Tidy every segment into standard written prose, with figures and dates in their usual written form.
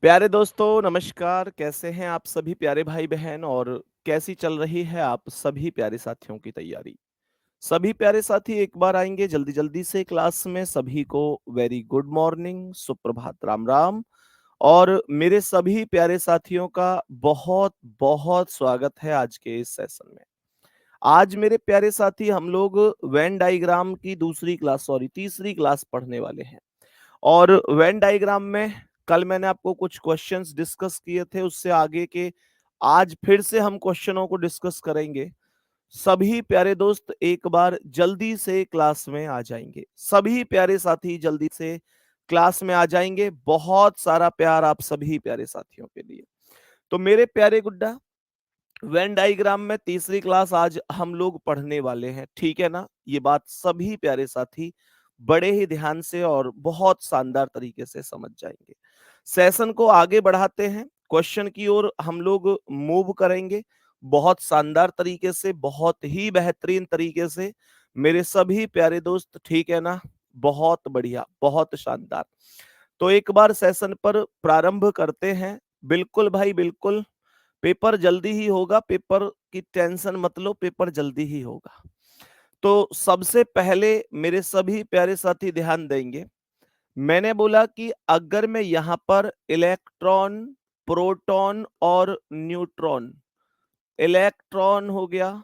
प्यारे दोस्तों, नमस्कार। कैसे हैं आप सभी प्यारे भाई-बहन और कैसी चल रही है आप सभी प्यारे साथियों की तैयारी? सभी प्यारे साथी एक बार आएँगे जल्दी-जल्दी से क्लास में। सभी को वेरी गुड मॉर्निंग, सुप्रभात, राम-राम और मेरे सभी प्यारे साथियों का बहुत-बहुत स्वागत है आज के इस सेशन में। आज मेरे प्यारे साथी हम लोग वेन डायग्राम की तीसरी क्लास पढ़ने वाले हैं। और वेन डायग्राम में कल मैंने आपको कुछ क्वेश्चंस डिस्कस किए थे, उससे आगे के आज फिर से हम क्वेश्चनों को डिस्कस करेंगे। सभी प्यारे दोस्त एक बार जल्दी से क्लास में आ जाएंगे। सभी प्यारे साथी जल्दी से क्लास में आ जाएंगे। बहुत सारा प्यार आप सभी प्यारे साथियों के लिए। तो मेरे प्यारे गुड्डा, वेन डायग्राम में तीसरी क्लास आज हम लोग पढ़ने वाले हैं, ठीक है ना? ये बात सभी प्यारे साथी बड़े ही ध्यान से और बहुत शानदार तरीके से समझ जाएंगे। सेशन को आगे बढ़ाते हैं, क्वेश्चन की ओर हम लोग मूव करेंगे बहुत शानदार तरीके से, बहुत ही बेहतरीन तरीके से। मेरे सभी प्यारे दोस्त, ठीक है ना? बहुत बढ़िया, बहुत शानदार। तो एक बार सेशन पर प्रारंभ करते हैं। बिल्कुल भाई बिल्कुल, पेपर जल्दी ही होगा, पेपर की टेंशन मत लो, पेपर जल्दी ही होगा। तो सबसे पहले मेरे सभी प्यारे साथी ध्यान देंगे। मैंने बोला कि अगर मैं यहाँ पर इलेक्ट्रॉन, प्रोटॉन और न्यूट्रॉन, इलेक्ट्रॉन हो गया,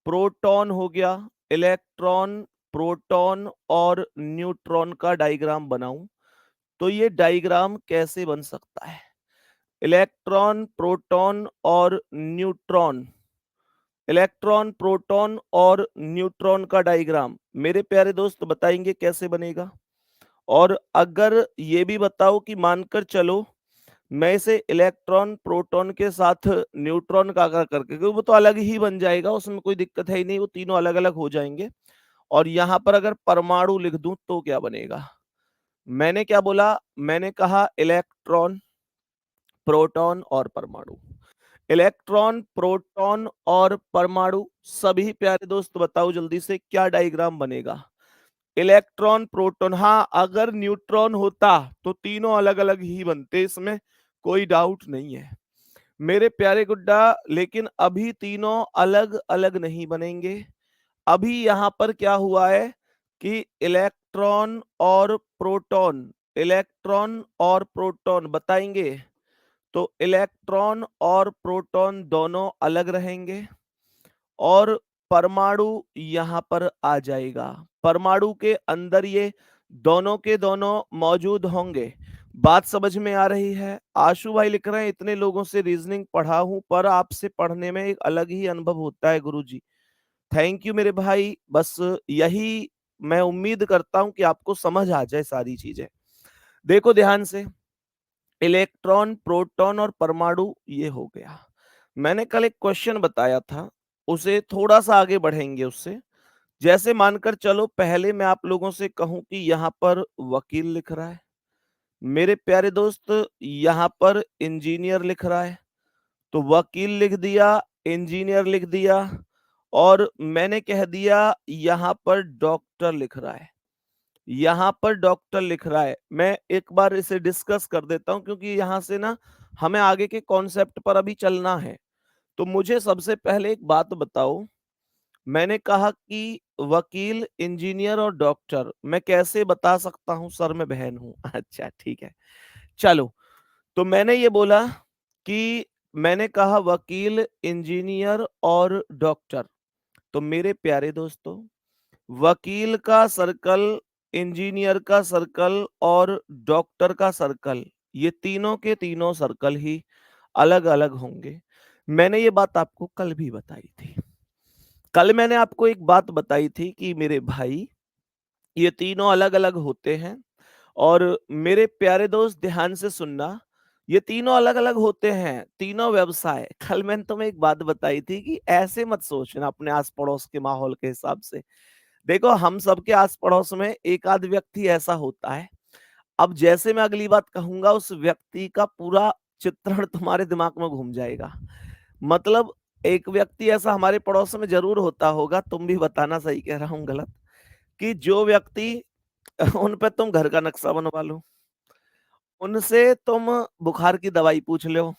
प्रोटॉन हो गया, इलेक्ट्रॉन, प्रोटॉन और न्यूट्रॉन का डायग्राम बनाऊं, तो ये डायग्राम कैसे बन सकता है? इलेक्ट्रॉन, प्रोटॉन और न्यूट्रॉन, इलेक्ट्रॉन, प्रोटॉन और न्यूट्रॉन का डायग्राम मेरे प्यारे दोस्त बताएंगे कैसे बनेगा। और अगर ये भी बताओ कि मानकर चलो मैं इसे इलेक्ट्रॉन, प्रोटॉन के साथ न्यूट्रॉन का अगर करके, क्योंकि वो तो अलग ही बन जाएगा, उसमें कोई दिक्कत है ही नहीं, वो तीनों अलग अलग हो जाएंगे। और यहां पर अगर परमाणु लिख दूं तो क्या बनेगा? मैंने क्या बोला? मैंने कहा इलेक्ट्रॉन, प्रोटॉन और परमाणु। इलेक्ट्रॉन, प्रोटॉन और परमाणु। सभी प्यारे दोस्त बताओ जल्दी से क्या डायग्राम बनेगा? Electron, proton. हाँ, अगर न्यूट्रॉन होता तो तीनों अलग अलग ही बनते, इसमें कोई डाउट नहीं है मेरे प्यारे गुड्डा। लेकिन अभी तीनों अलग अलग नहीं बनेंगे। अभी यहां पर क्या हुआ है कि इलेक्ट्रॉन और प्रोटॉन, इलेक्ट्रॉन और प्रोटॉन बताएंगे, तो इलेक्ट्रॉन और प्रोटॉन दोनों अलग रहेंगे और परमाणु यहां पर आ जाएगा। परमाणु के अंदर ये दोनों के दोनों मौजूद होंगे। बात समझ में आ रही है? आशु भाई लिख रहे हैं इतने लोगों से रीजनिंग पढ़ा हूं पर आपसे पढ़ने में एक अलग ही अनुभव होता है गुरुजी। थैंक यू मेरे भाई। बस यही मैं उम्मीद करता हूं कि आपको समझ आ जाए सारी चीजें। देखो ध्यान से, इलेक्ट्रॉन, प्रोटॉन और परमाणु ये हो गया। मैंने कल एक क्वेश्चन बताया था, उसे थोड़ा सा आगे बढ़ेंगे उससे। जैसे मानकर चलो पहले मैं आप लोगों से कहूं कि यहाँ पर वकील लिख रहा है, मेरे प्यारे दोस्त यहाँ पर इंजीनियर लिख रहा है, तो वकील लिख दिया, इंजीनियर लिख दिया और मैंने कह दिया यहाँ पर डॉक्टर लिख रहा है। यहाँ पर डॉक्टर लिख रहा है। मैं एक बार इसे डिस्कस कर देता हूं क्योंकि यहाँ से ना हमें आगे के कॉन्सेप्ट पर अभी चलना है। तो मुझे सबसे पहले एक बात बताओ, मैंने कहा कि वकील, इंजीनियर और डॉक्टर मैं कैसे बता सकता हूं सर? मैं बहन हूं। अच्छा ठीक है, चलो। तो मैंने ये बोला कि मैंने कहा वकील, इंजीनियर और डॉक्टर। तो मेरे प्यारे दोस्तों, वकील का सर्कल, इंजीनियर का सर्कल और डॉक्टर का सर्कल, ये तीनों के तीनों सर्कल ही अलग अलग होंगे। मैंने ये बात आपको कल भी बताई थी। कल मैंने आपको एक बात बताई थी कि मेरे भाई, ये तीनों अलग अलग होते हैं। और मेरे प्यारे दोस्त ध्यान से सुनना, ये तीनों अलग अलग होते हैं, तीनों व्यवसाय। कल मैंने तुम्हें एक बात बताई थी कि ऐसे मत सोचना अपने आस पड़ोस के माहौल के हिसाब से। देखो हम सबके आस पड़ोस में एक आध व्यक्ति ऐसा होता है। अब जैसे मैं अगली बात कहूंगा उस व्यक्ति का पूरा चित्रण तुम्हारे दिमाग में घूम जाएगा। मतलब एक व्यक्ति ऐसा हमारे पड़ोस में जरूर होता होगा, तुम भी बताना सही कह रहा हूँ गलत, कि जो व्यक्ति उन पे तुम घर का नक्शा बनवा लो, उनसे तुम बुखार की दवाई पूछ लो।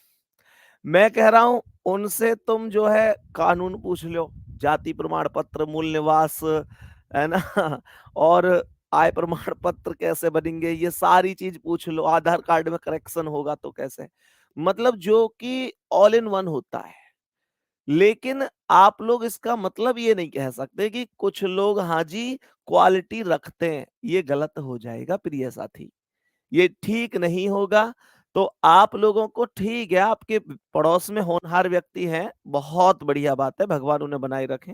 मैं कह रहा हूँ उनसे तुम जो है कानून पूछ लो, जाति प्रमाण पत्र, मूल निवास, है ना? और आय प्रमाण पत्र कैसे बनेंगे, ये सारी चीज पूछ लो। आधार कार्ड में करेक्शन होगा तो कैसे, मतलब जो कि ऑल इन वन होता है। लेकिन आप लोग इसका मतलब ये नहीं कह सकते कि कुछ लोग हाँ जी क्वालिटी रखते हैं, ये गलत हो जाएगा प्रिय साथी, ये ठीक नहीं होगा। तो आप लोगों को ठीक है, आपके पड़ोस में होनहार व्यक्ति हैं, बहुत बढ़िया बात है, भगवान उन्हें बनाए रखें।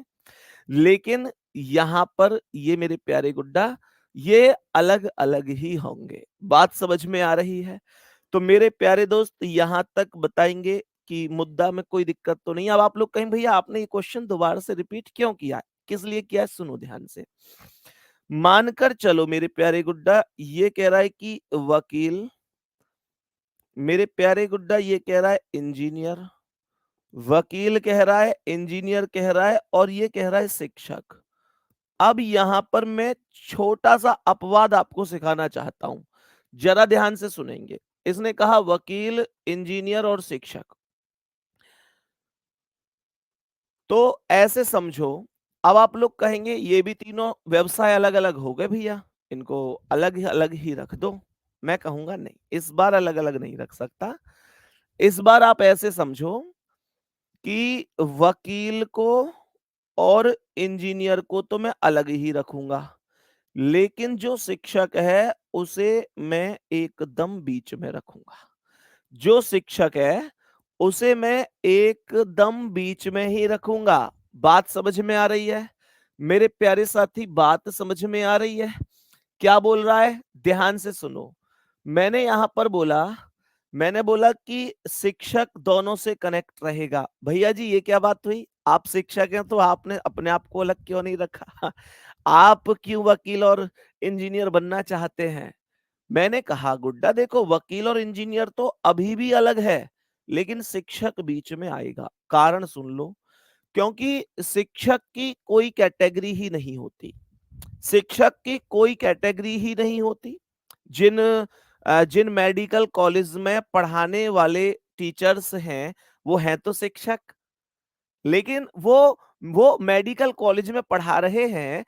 लेकिन यहाँ पर ये मेरे प्यारे गुड्डा, ये अलग-अलग ही होंगे। बात समझ में आ रही है? तो मेरे प्यारे दोस्त यहाँ तक बताएँगे कि मुद्दा में कोई दिक्कत तो नहीं है। अब आप लोग कहें भैया आपने ये क्वेश्चन दोबारा से रिपीट क्यों किया है? किस लिए किया है? सुनो ध्यान से। मानकर चलो मेरे प्यारे गुड्डा, ये कह रहा है कि वकील, मेरे प्यारे गुड्डा ये कह रहा है इंजीनियर, वकील कह रहा है, इंजीनियर कह रहा है और ये कह रहा है शिक्षक। अब यहां पर मैं छोटा सा अपवाद आपको सिखाना चाहता हूं, जरा ध्यान से सुनेंगे। इसने कहा वकील, इंजीनियर और शिक्षक। तो ऐसे समझो, अब आप लोग कहेंगे ये भी तीनों व्यवसाय अलग अलग हो गए भैया, इनको अलग ही रख दो। मैं कहूंगा नहीं, इस बार अलग अलग नहीं रख सकता। इस बार आप ऐसे समझो कि वकील को और इंजीनियर को तो मैं अलग ही रखूंगा, लेकिन जो शिक्षक है उसे मैं एकदम बीच में रखूंगा। जो शिक्षक है उसे मैं एकदम बीच में ही रखूंगा। बात समझ में आ रही है? मेरे प्यारे साथी, बात समझ में आ रही है? क्या बोल रहा है? ध्यान से सुनो। मैंने यहां पर बोला, मैंने बोला कि शिक्षक दोनों से कनेक्ट रहेगा। भैया जी ये क्या बात हुई? आप शिक्षक हैं तो आपने अपने आप को अलग क्यों नहीं रखा? आप क्यों वकील और इंजीनियर बनना चाहते हैं? मैंने कहा गुड्डा देखो, वकील और इंजीनियर तो अभी भी अलग है, लेकिन शिक्षक बीच में आएगा। कारण सुन लो, क्योंकि शिक्षक की कोई कैटेगरी ही नहीं होती। शिक्षक की कोई कैटेगरी ही नहीं होती। जिन जिन मेडिकल कॉलेज में पढ़ाने वाले टीचर्स हैं, वो हैं तो शिक्षक, लेकिन वो मेडिकल कॉलेज में पढ़ा रहे हैं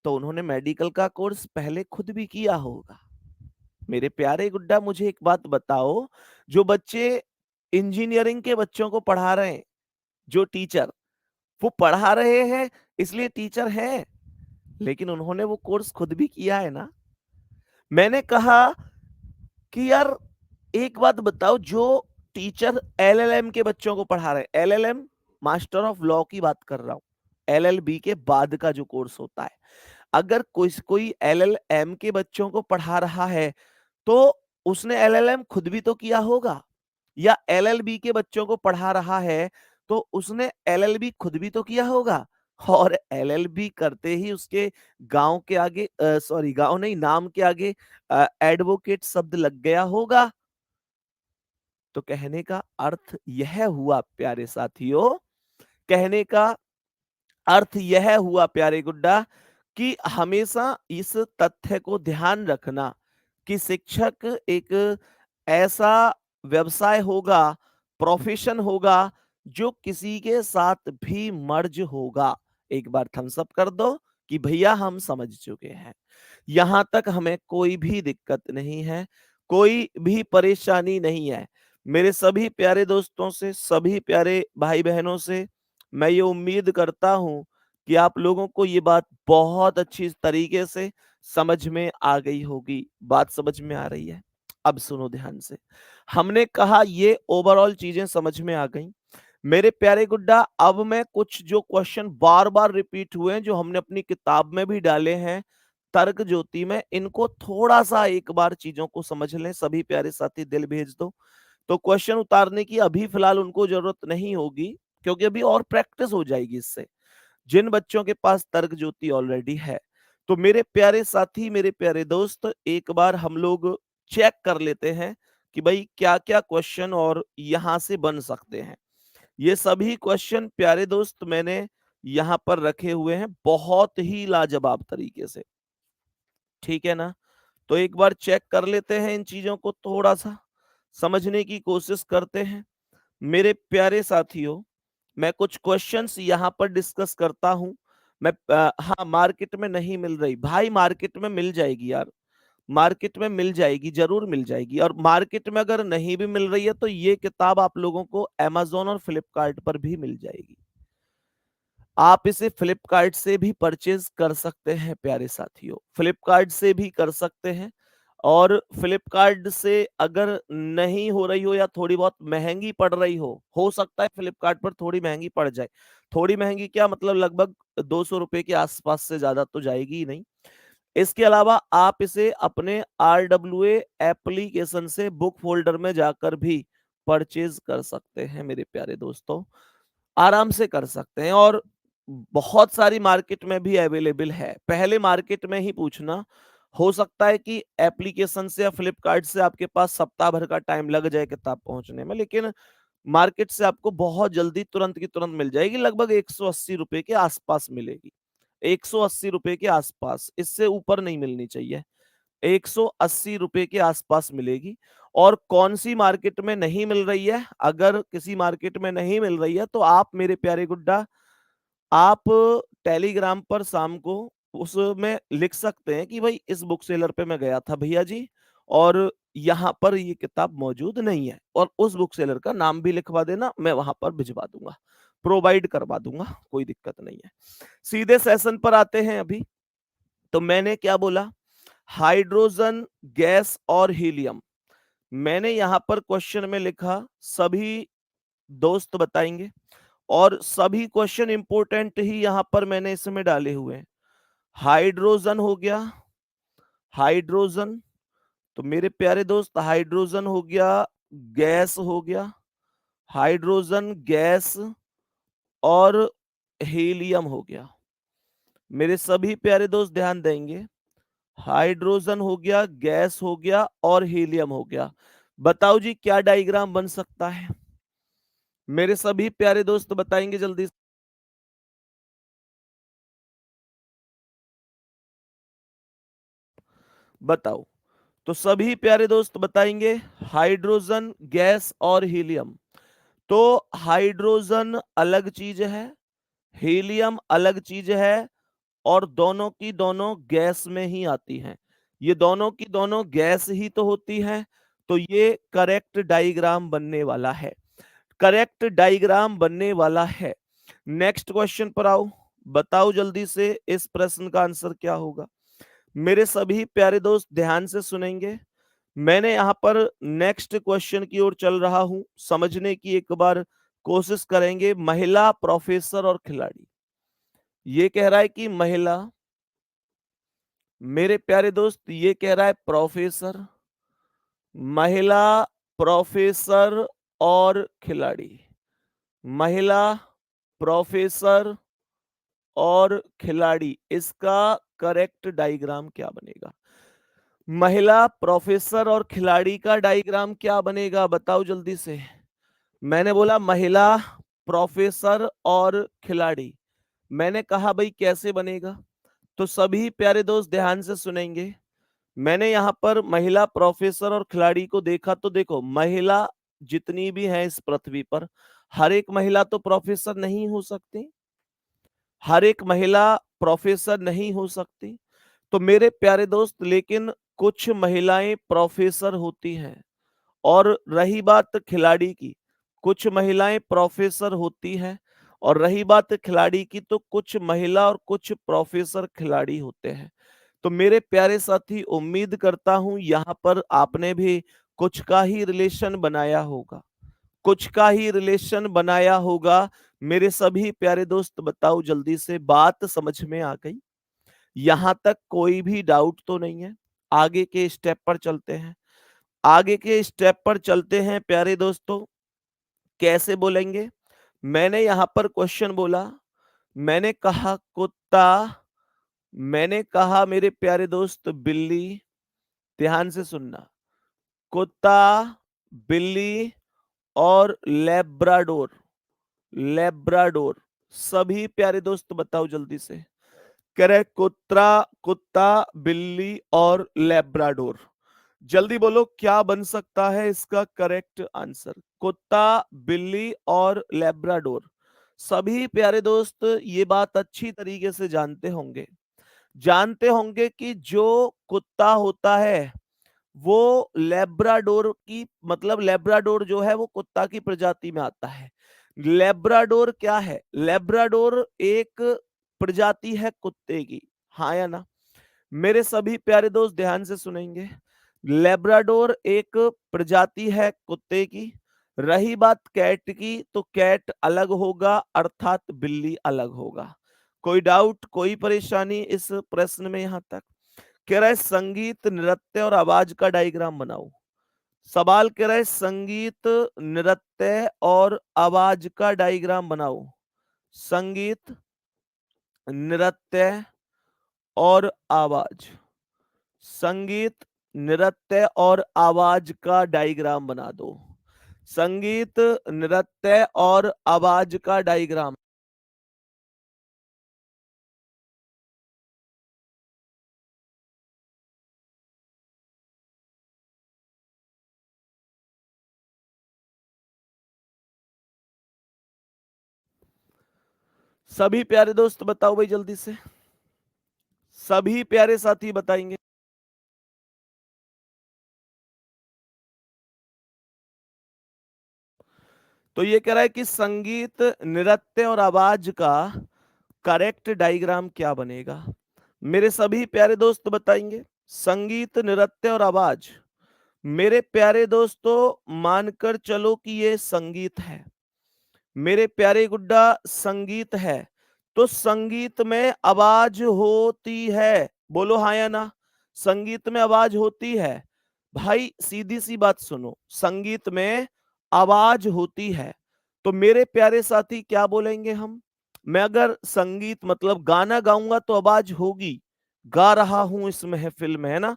तो उन्होंने मेडिकल का कोर्स पहले खुद भी किया होगा। मेरे प्यारे गुड्डा मुझे एक बात बताओ, जो बच्चे इंजीनियरिंग के बच्चों को पढ़ा रहे हैं, जो टीचर वो पढ़ा रहे हैं इसलिए टीचर हैं, लेकिन उन्होंने वो कोर्स खुद भी किया है ना। मैंने कहा कि यार एक बात बताओ, जो टीचर एलएलएम के बच्चों को पढ़ा रहे हैं, एलएलएम मास्टर ऑफ लॉ की बात कर रहा हूं, एलएलबी के बाद का जो कोर्स होता है, अगर कोई एलएलएम के बच्चों को पढ़ा रहा है तो उसने एलएलएम खुद भी तो किया होगा, या एलएलबी के बच्चों को पढ़ा रहा है तो उसने एलएलबी खुद भी तो किया होगा। और एलएलबी करते ही उसके गांव के आगे, सॉरी गांव नहीं, नाम के आगे एडवोकेट शब्द लग गया होगा। तो कहने का अर्थ यह हुआ प्यारे साथियों, कहने का अर्थ यह हुआ प्यारे गुड्डा कि हमेशा इस तथ्य को ध्यान रखना कि शिक्षक एक ऐसा व्यवसाय होगा, प्रोफेशन होगा, जो किसी के साथ भी मर्ज होगा। एक बार थम्स अप कर दो कि भैया हम समझ चुके हैं, यहां तक हमें कोई भी दिक्कत नहीं है, कोई भी परेशानी नहीं है। मेरे सभी प्यारे दोस्तों से, सभी प्यारे भाई बहनों से मैं ये उम्मीद करता हूं कि आप लोगों को ये बात बहुत अच्छी तरीके से समझ में आ गई होगी। बात समझ में आ रही है? अब सुनो ध्यान से। हमने कहा ये ओवरऑल चीजें समझ में आ गई। मेरे प्यारे गुड्डा, अब मैं कुछ जो क्वेश्चन बार-बार रिपीट हुए हैं, जो हमने अपनी किताब में भी डाले हैं, तर्क ज्योति में, इनको थोड़ा-सा एक बार चीजों को समझ लें। सभी प्यारे साथी दिल भेज दो। तो क्वेश्चन उतारने की अभी फिलहाल उनको जरूरत नहीं होगी, क्योंकि अभी और प्रैक्टिस हो जाएगी इससे। जिन बच्चों के पास तर्क ज्योति ऑलरेडी है, तो मेरे प्यारे साथी, मेरे प्यारे दोस्त, एक बार हम लोग चेक कर लेते हैं कि भाई क्या-क्या क्वेश्चन और यहां से बन सकते हैं। ये सभी क्वेश्चन प्यारे दोस्त मैंने यहाँ पर रखे हुए हैं बहुत ही लाजवाब तरीके से। ठीक है ना? तो एक बार चेक कर लेते हैं इन चीजों को, थोड़ा सा समझने की कोशिश करते हैं। मेरे प्यारे साथियों, मैं कुछ क्वेश्चंस यहाँ पर डिस्कस करता हूँ। हाँ, मार्केट में नहीं मिल रही भाई, मार्केट में मिल जाएगी यार, मार्केट में मिल जाएगी, जरूर मिल जाएगी। और मार्केट में अगर नहीं भी मिल रही है तो ये किताब आप लोगों को अमेजोन और फ्लिपकार्ट पर भी मिल जाएगी। आप इसे फ्लिपकार्ट से भी परचेज कर सकते हैं प्यारे साथियों, फ्लिपकार्ट से भी कर सकते हैं। और फ्लिपकार्ट से अगर नहीं हो रही हो या थोड़ी बहुत महंगी पड़ रही हो सकता है फ्लिपकार्ट पर थोड़ी महंगी पड़ जाए। थोड़ी महंगी क्या मतलब, लगभग 200 रुपए के आसपास से ज्यादा तो जाएगी ही नहीं। इसके अलावा आप इसे अपने RWA एप्लीकेशन से बुक फोल्डर में जाकर भी परचेज कर सकते हैं मेरे प्यारे दोस्तों, आराम से कर सकते हैं। और बहुत सारी मार्केट में भी अवेलेबल है, पहले मार्केट में ही पूछना। हो सकता है कि एप्लीकेशन से या फ्लिपकार्ट से आपके पास सप्ताह भर का टाइम लग जाए किताब पहुंचने में, लेकिन मार्केट से आपको बहुत जल्दी तुरंत की तुरंत मिल जाएगी, लगभग 180 रुपए के आसपास मिलेगी। 180 रुपए के आसपास, इससे ऊपर नहीं मिलनी चाहिए। 180 रुपए के आसपास मिलेगी। और कौन सी मार्केट में नहीं मिल रही है, अगर किसी मार्केट में नहीं मिल रही है तो आप मेरे प्यारे गुड्डा, आप टेलीग्राम पर शाम को उसमें लिख सकते हैं कि भाई इस बुक सेलर पे मैं गया था भैया जी, और यहाँ पर ये किताब मौजूद नहीं है, और उस बुक सेलर का नाम भी लिखवा देना, मैं वहां पर भिजवा दूंगा, प्रोवाइड करवा दूंगा, कोई दिक्कत नहीं है। सीधे सेशन पर आते हैं अभी। तो मैंने क्या बोला, हाइड्रोजन गैस और हीलियम। मैंने यहां पर क्वेश्चन में लिखा, सभी दोस्त बताएंगे, और सभी क्वेश्चन इंपोर्टेंट ही यहां पर मैंने इसमें डाले हुए हैं। हाइड्रोजन हो गया, हाइड्रोजन, तो मेरे प्यारे दोस्त हाइड्रोजन हो गया, गैस हो गया, हाइड्रोजन गैस और हीलियम हो गया। मेरे सभी प्यारे दोस्त ध्यान देंगे, हाइड्रोजन हो गया, गैस हो गया और हीलियम हो गया। बताओ जी क्या डायग्राम बन सकता है, मेरे सभी प्यारे दोस्त बताएंगे जल्दी से। बताओ, तो सभी प्यारे दोस्त बताएंगे, हाइड्रोजन गैस और हीलियम। तो हाइड्रोजन अलग चीज है, हीलियम अलग चीज है, और दोनों की दोनों गैस में ही आती हैं। ये दोनों की दोनों गैस ही तो होती हैं। तो ये करेक्ट डायग्राम बनने वाला है, करेक्ट डायग्राम बनने वाला है। नेक्स्ट क्वेश्चन पर आओ, बताओ जल्दी से इस प्रश्न का आंसर क्या होगा। मेरे सभी प्यारे दोस्त ध्यान से सुनेंगे। मैंने यहां पर नेक्स्ट क्वेश्चन की ओर चल रहा हूं, समझने की एक बार कोशिश करेंगे। महिला प्रोफेसर और खिलाड़ी, ये कह रहा है कि महिला, मेरे प्यारे दोस्त ये कह रहा है प्रोफेसर, महिला प्रोफेसर और खिलाड़ी, महिला प्रोफेसर और खिलाड़ी, इसका करेक्ट डायग्राम क्या बनेगा। महिला प्रोफेसर और खिलाड़ी का डायग्राम क्या बनेगा, बताओ जल्दी से। मैंने बोला महिला प्रोफेसर और खिलाड़ी, मैंने कहा भाई कैसे बनेगा। तो सभी प्यारे दोस्त ध्यान से सुनेंगे। मैंने यहां पर महिला प्रोफेसर और खिलाड़ी को देखा, तो देखो महिला जितनी भी है इस पृथ्वी पर, हर एक महिला तो प्रोफेसर नहीं हो सकती, हर एक महिला प्रोफेसर नहीं हो सकती। तो मेरे प्यारे दोस्त, लेकिन कुछ महिलाएं प्रोफेसर होती हैं। और रही बात खिलाड़ी की, कुछ महिलाएं प्रोफेसर होती हैं। और रही बात खिलाड़ी की, तो कुछ महिला और कुछ प्रोफेसर खिलाड़ी होते हैं। तो मेरे प्यारे साथी, उम्मीद करता हूं यहां पर आपने भी कुछ का ही रिलेशन बनाया होगा, कुछ का ही रिलेशन बनाया होगा। मेरे सभी प्यारे दोस्त बताओ जल्दी से, बात समझ में आ गई, यहां तक कोई भी डाउट तो नहीं है। आगे के स्टेप पर चलते हैं, आगे के स्टेप पर चलते हैं प्यारे दोस्तों। कैसे बोलेंगे, मैंने यहां पर क्वेश्चन बोला, मैंने कहा कुत्ता, मैंने कहा मेरे प्यारे दोस्त बिल्ली, ध्यान से सुनना, कुत्ता, बिल्ली और लेब्राडोर, लेब्राडोर। सभी प्यारे दोस्त बताओ जल्दी से, कह रहे कुत्ता, कुत्ता, बिल्ली और लेब्राडोर। जल्दी बोलो क्या बन सकता है इसका करेक्ट आंसर। कुत्ता, बिल्ली और लेब्राडोर। सभी प्यारे दोस्त ये बात अच्छी तरीके से जानते होंगे कि जो कुत्ता होता है वो लेब्राडोर की, मतलब लेब्राडोर जो है वो कुत्ता की प्रजाति में आता है। लेब्राडोर क्या है? लेब्राडोर एक प्रजाति है कुत्ते की, हाँ या ना? मेरे सभी प्यारे दोस्त ध्यान से सुनेंगे। लेब्राडोर एक प्रजाति है कुत्ते की। रही बात कैट की, तो कैट अलग होगा, अर्थात बिल्ली अलग होगा। कोई डाउट, कोई परेशानी इस प्रश्न में? यहां तक कह रहा है संगीत, नृत्य और आवाज का डायग्राम बनाओ। सवाल कह रहा है संगीत, नृत्य और आवाज का डायग्राम बनाओ। संगीत, नृत्य और आवाज। संगीत, नृत्य और आवाज का डायग्राम बना दो। संगीत, नृत्य और आवाज का डायग्राम। सभी प्यारे दोस्त बताओ भाई जल्दी से, सभी प्यारे साथी बताएंगे। तो ये कह रहा है कि संगीत, नृत्य और आवाज का करेक्ट डायग्राम क्या बनेगा? मेरे सभी प्यारे दोस्त बताएंगे। संगीत, नृत्य और आवाज। मेरे प्यारे दोस्तों मानकर चलो कि ये संगीत है। मेरे प्यारे गुड्डा संगीत है, तो संगीत में आवाज होती है। बोलो हाँ या ना? संगीत में आवाज होती है। भाई सीधी सी बात सुनो, संगीत में आवाज होती है। तो मेरे प्यारे साथी क्या बोलेंगे हम? मैं अगर संगीत मतलब गाना गाऊंगा तो आवाज होगी, गा रहा हूं इस महफिल में, है ना?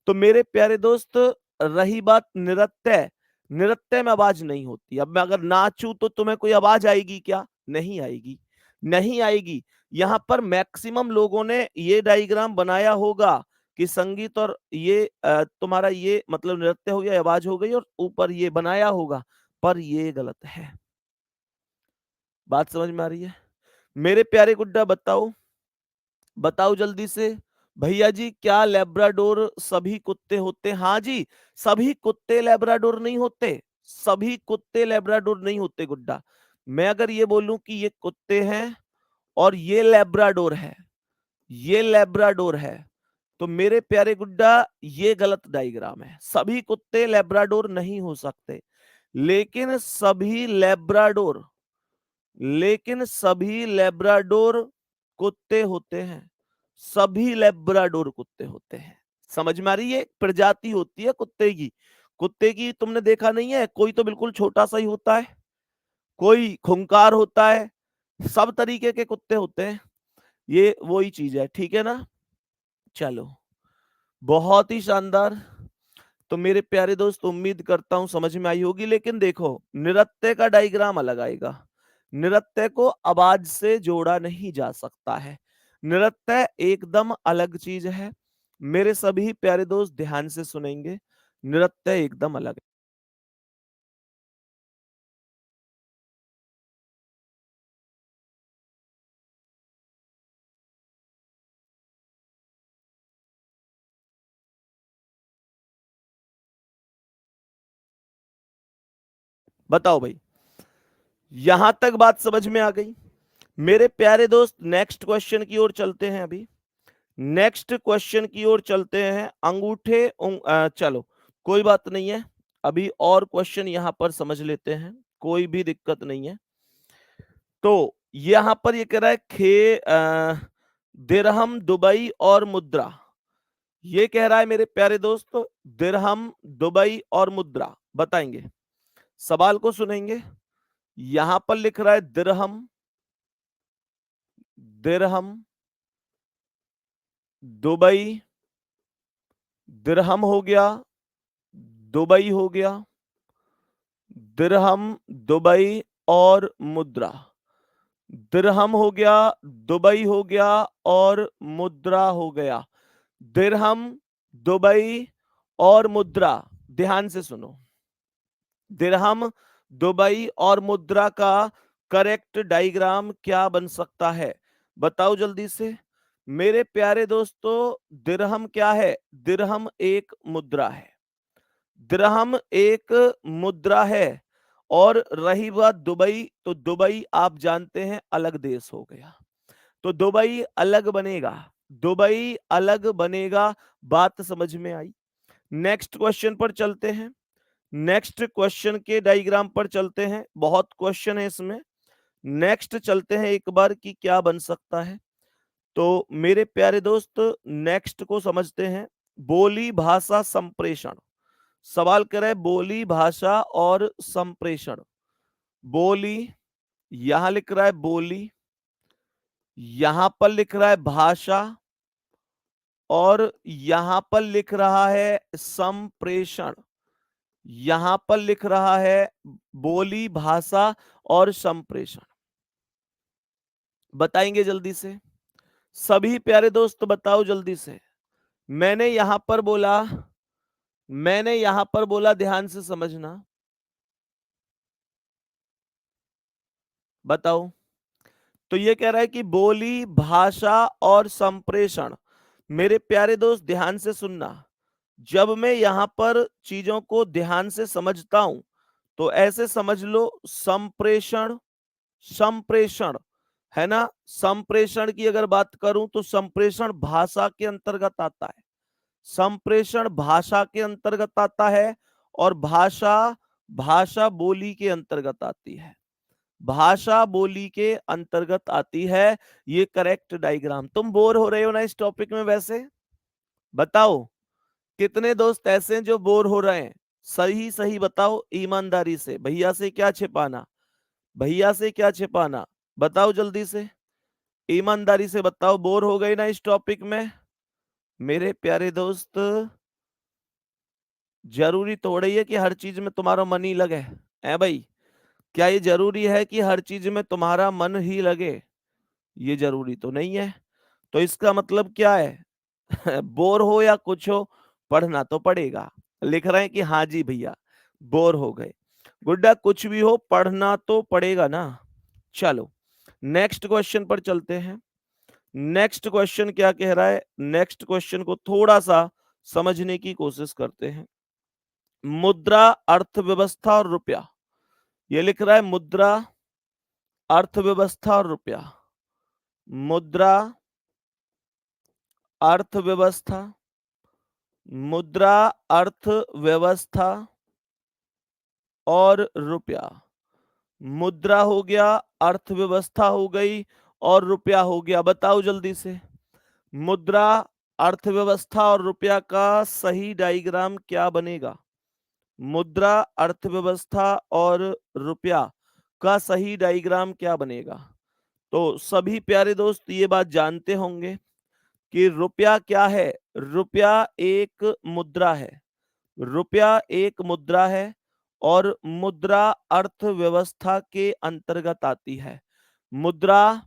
तो मेरे प्यारे दोस्त रही बात नृत्य, नृत्य में आवाज नहीं होती। अब मैं अगर नाचूं तो तुम्हें कोई आवाज आएगी क्या? नहीं आएगी, नहीं आएगी। यहां पर मैक्सिमम लोगों ने ये डायग्राम बनाया होगा कि संगीत और ये तुम्हारा ये मतलब नृत्य हो गया, आवाज हो गई, और ऊपर ये बनाया होगा, पर ये गलत है। बात समझ में आ रही है? मेरे प्यारे गुड्डा बताओ, बताओ जल्दी से। भैया जी क्या लेब्राडोर सभी कुत्ते होते? हाँ जी, सभी कुत्ते लेब्राडोर नहीं होते। सभी कुत्ते लेब्राडोर नहीं होते गुड्डा। मैं अगर ये बोलूं कि ये कुत्ते हैं और ये लेब्राडोर है, ये लेब्राडोर है, तो मेरे प्यारे गुड्डा ये गलत डायग्राम है। सभी कुत्ते लेब्राडोर नहीं हो सकते। लेकिन सभी लेब्राडोर, लेकिन सभी लेब्राडोर कुत्ते होते हैं। सभी लेब्राडोर कुत्ते होते हैं। समझ में आ रही है? प्रजाति होती है कुत्ते की। कुत्ते की तुमने देखा नहीं है, कोई तो बिल्कुल छोटा सा ही होता है, कोई खूंखार होता है, सब तरीके के कुत्ते होते हैं। ये वही चीज है, ठीक है ना? चलो, बहुत ही शानदार। तो मेरे प्यारे दोस्त उम्मीद करता हूं समझ में आई होगी। लेकिन देखो, नृत्य का डायग्राम अलग आएगा। नृत्य को आवाज से जोड़ा नहीं जा सकता है। नृत्य एकदम अलग चीज है। मेरे सभी प्यारे दोस्त ध्यान से सुनेंगे। नृत्य एकदम अलग है। बताओ भाई, यहां तक बात समझ में आ गई? मेरे प्यारे दोस्त नेक्स्ट क्वेश्चन की ओर चलते हैं। अभी नेक्स्ट क्वेश्चन की ओर चलते हैं। चलो, कोई बात नहीं है, अभी और क्वेश्चन यहां पर समझ लेते हैं, कोई भी दिक्कत नहीं है। तो यहां पर ये कह रहा है दिरहम, दुबई और मुद्रा। ये कह रहा है मेरे प्यारे दोस्त दिरहम, दुबई और मुद्रा बताएंगे। सवाल को सुनेंगे। यहां पर लिख रहा है दिरहम, दिरहम, दुबई, दिरहम हो गया, दुबई हो गया, दिरहम, दुबई और मुद्रा। दिरहम हो गया, दुबई हो गया और मुद्रा हो गया। दिरहम, दुबई और मुद्रा, ध्यान से सुनो। दिरहम, दुबई और मुद्रा का करेक्ट डायग्राम क्या बन सकता है? बताओ जल्दी से। मेरे प्यारे दोस्तों, दिरहम क्या है? दिरहम एक मुद्रा है। दिरहम एक मुद्रा है। और रही बात दुबई, तो दुबई आप जानते हैं अलग देश हो गया, तो दुबई अलग बनेगा। दुबई अलग बनेगा। बात समझ में आई? नेक्स्ट क्वेश्चन पर चलते हैं। नेक्स्ट क्वेश्चन के डायग्राम पर चलते हैं। बहुत क्वेश्चन है इसमें। नेक्स्ट चलते हैं एक बार कि क्या बन सकता है। तो मेरे प्यारे दोस्त, नेक्स्ट को समझते हैं। बोली भाषा संप्रेषण। सवाल करे बोली भाषा और संप्रेषण। बोली, यहां लिख रहा है बोली, यहां पर लिख रहा है भाषा, और यहां पर लिख रहा है संप्रेषण। यहां पर लिख रहा है बोली भाषा और संप्रेषण। बताएंगे जल्दी से? सभी प्यारे दोस्त बताओ जल्दी से। मैंने यहां पर बोला, मैंने यहां पर बोला, ध्यान से समझना। बताओ। तो ये कह रहा है कि बोली भाषा और संप्रेषण। मेरे प्यारे दोस्त ध्यान से सुनना। जब मैं यहां पर चीजों को ध्यान से समझता हूं, तो ऐसे समझ लो संप्रेषण, संप्रेषण, है ना। संप्रेषण की अगर बात करूं तो संप्रेषण भाषा के अंतर्गत आता है। संप्रेषण भाषा के अंतर्गत आता है, और भाषा, भाषा बोली के अंतर्गत आती है। भाषा बोली के अंतर्गत आती है। ये करेक्ट डायग्राम। तुम बोर हो रहे हो ना इस टॉपिक में? वैसे बताओ, कितने दोस्त ऐसे हैं जो बोर हो रहे हैं? सही सही बताओ ईमानदारी से। भैया से क्या छिपाना, भैया से क्या छिपाना? बताओ जल्दी से, ईमानदारी से बताओ। बोर हो गए ना इस टॉपिक में? मेरे प्यारे दोस्त, जरूरी थोड़ी है कि हर चीज में तुम्हारा मन ही लगे, है भाई? क्या ये जरूरी है कि हर चीज में तुम्हारा मन ही लगे? ये जरूरी तो नहीं है। तो इसका मतलब क्या है? बोर हो या कुछ हो, पढ़ना तो पड़ेगा। लिख रहे हैं कि हाँ जी भैया, बोर हो गए। गुड्डा कुछ भी हो, पढ़ना तो पड़ेगा ना। चलो नेक्स्ट क्वेश्चन पर चलते हैं। नेक्स्ट क्वेश्चन क्या कह रहा है? नेक्स्ट क्वेश्चन को थोड़ा सा समझने की कोशिश करते हैं। मुद्रा, अर्थव्यवस्था और रुपया। ये लिख रहा है मुद्रा, अर्थव्यवस्था और रुपया। मुद्रा, अर्थव्यवस्था, मुद्रा, अर्थव्यवस्था और रुपया। मुद्रा हो गया, अर्थव्यवस्था हो गई, और रुपया हो गया। बताओ जल्दी से। मुद्रा, अर्थव्यवस्था और रुपया का सही डायग्राम क्या बनेगा? मुद्रा, अर्थव्यवस्था और रुपया का सही डायग्राम क्या बनेगा? तो सभी प्यारे दोस्त ये बात जानते होंगे कि रुपया क्या है। रुपया एक मुद्रा है। रुपया एक मुद्रा है, और मुद्रा अर्थव्यवस्था के अंतर्गत आती है। मुद्रा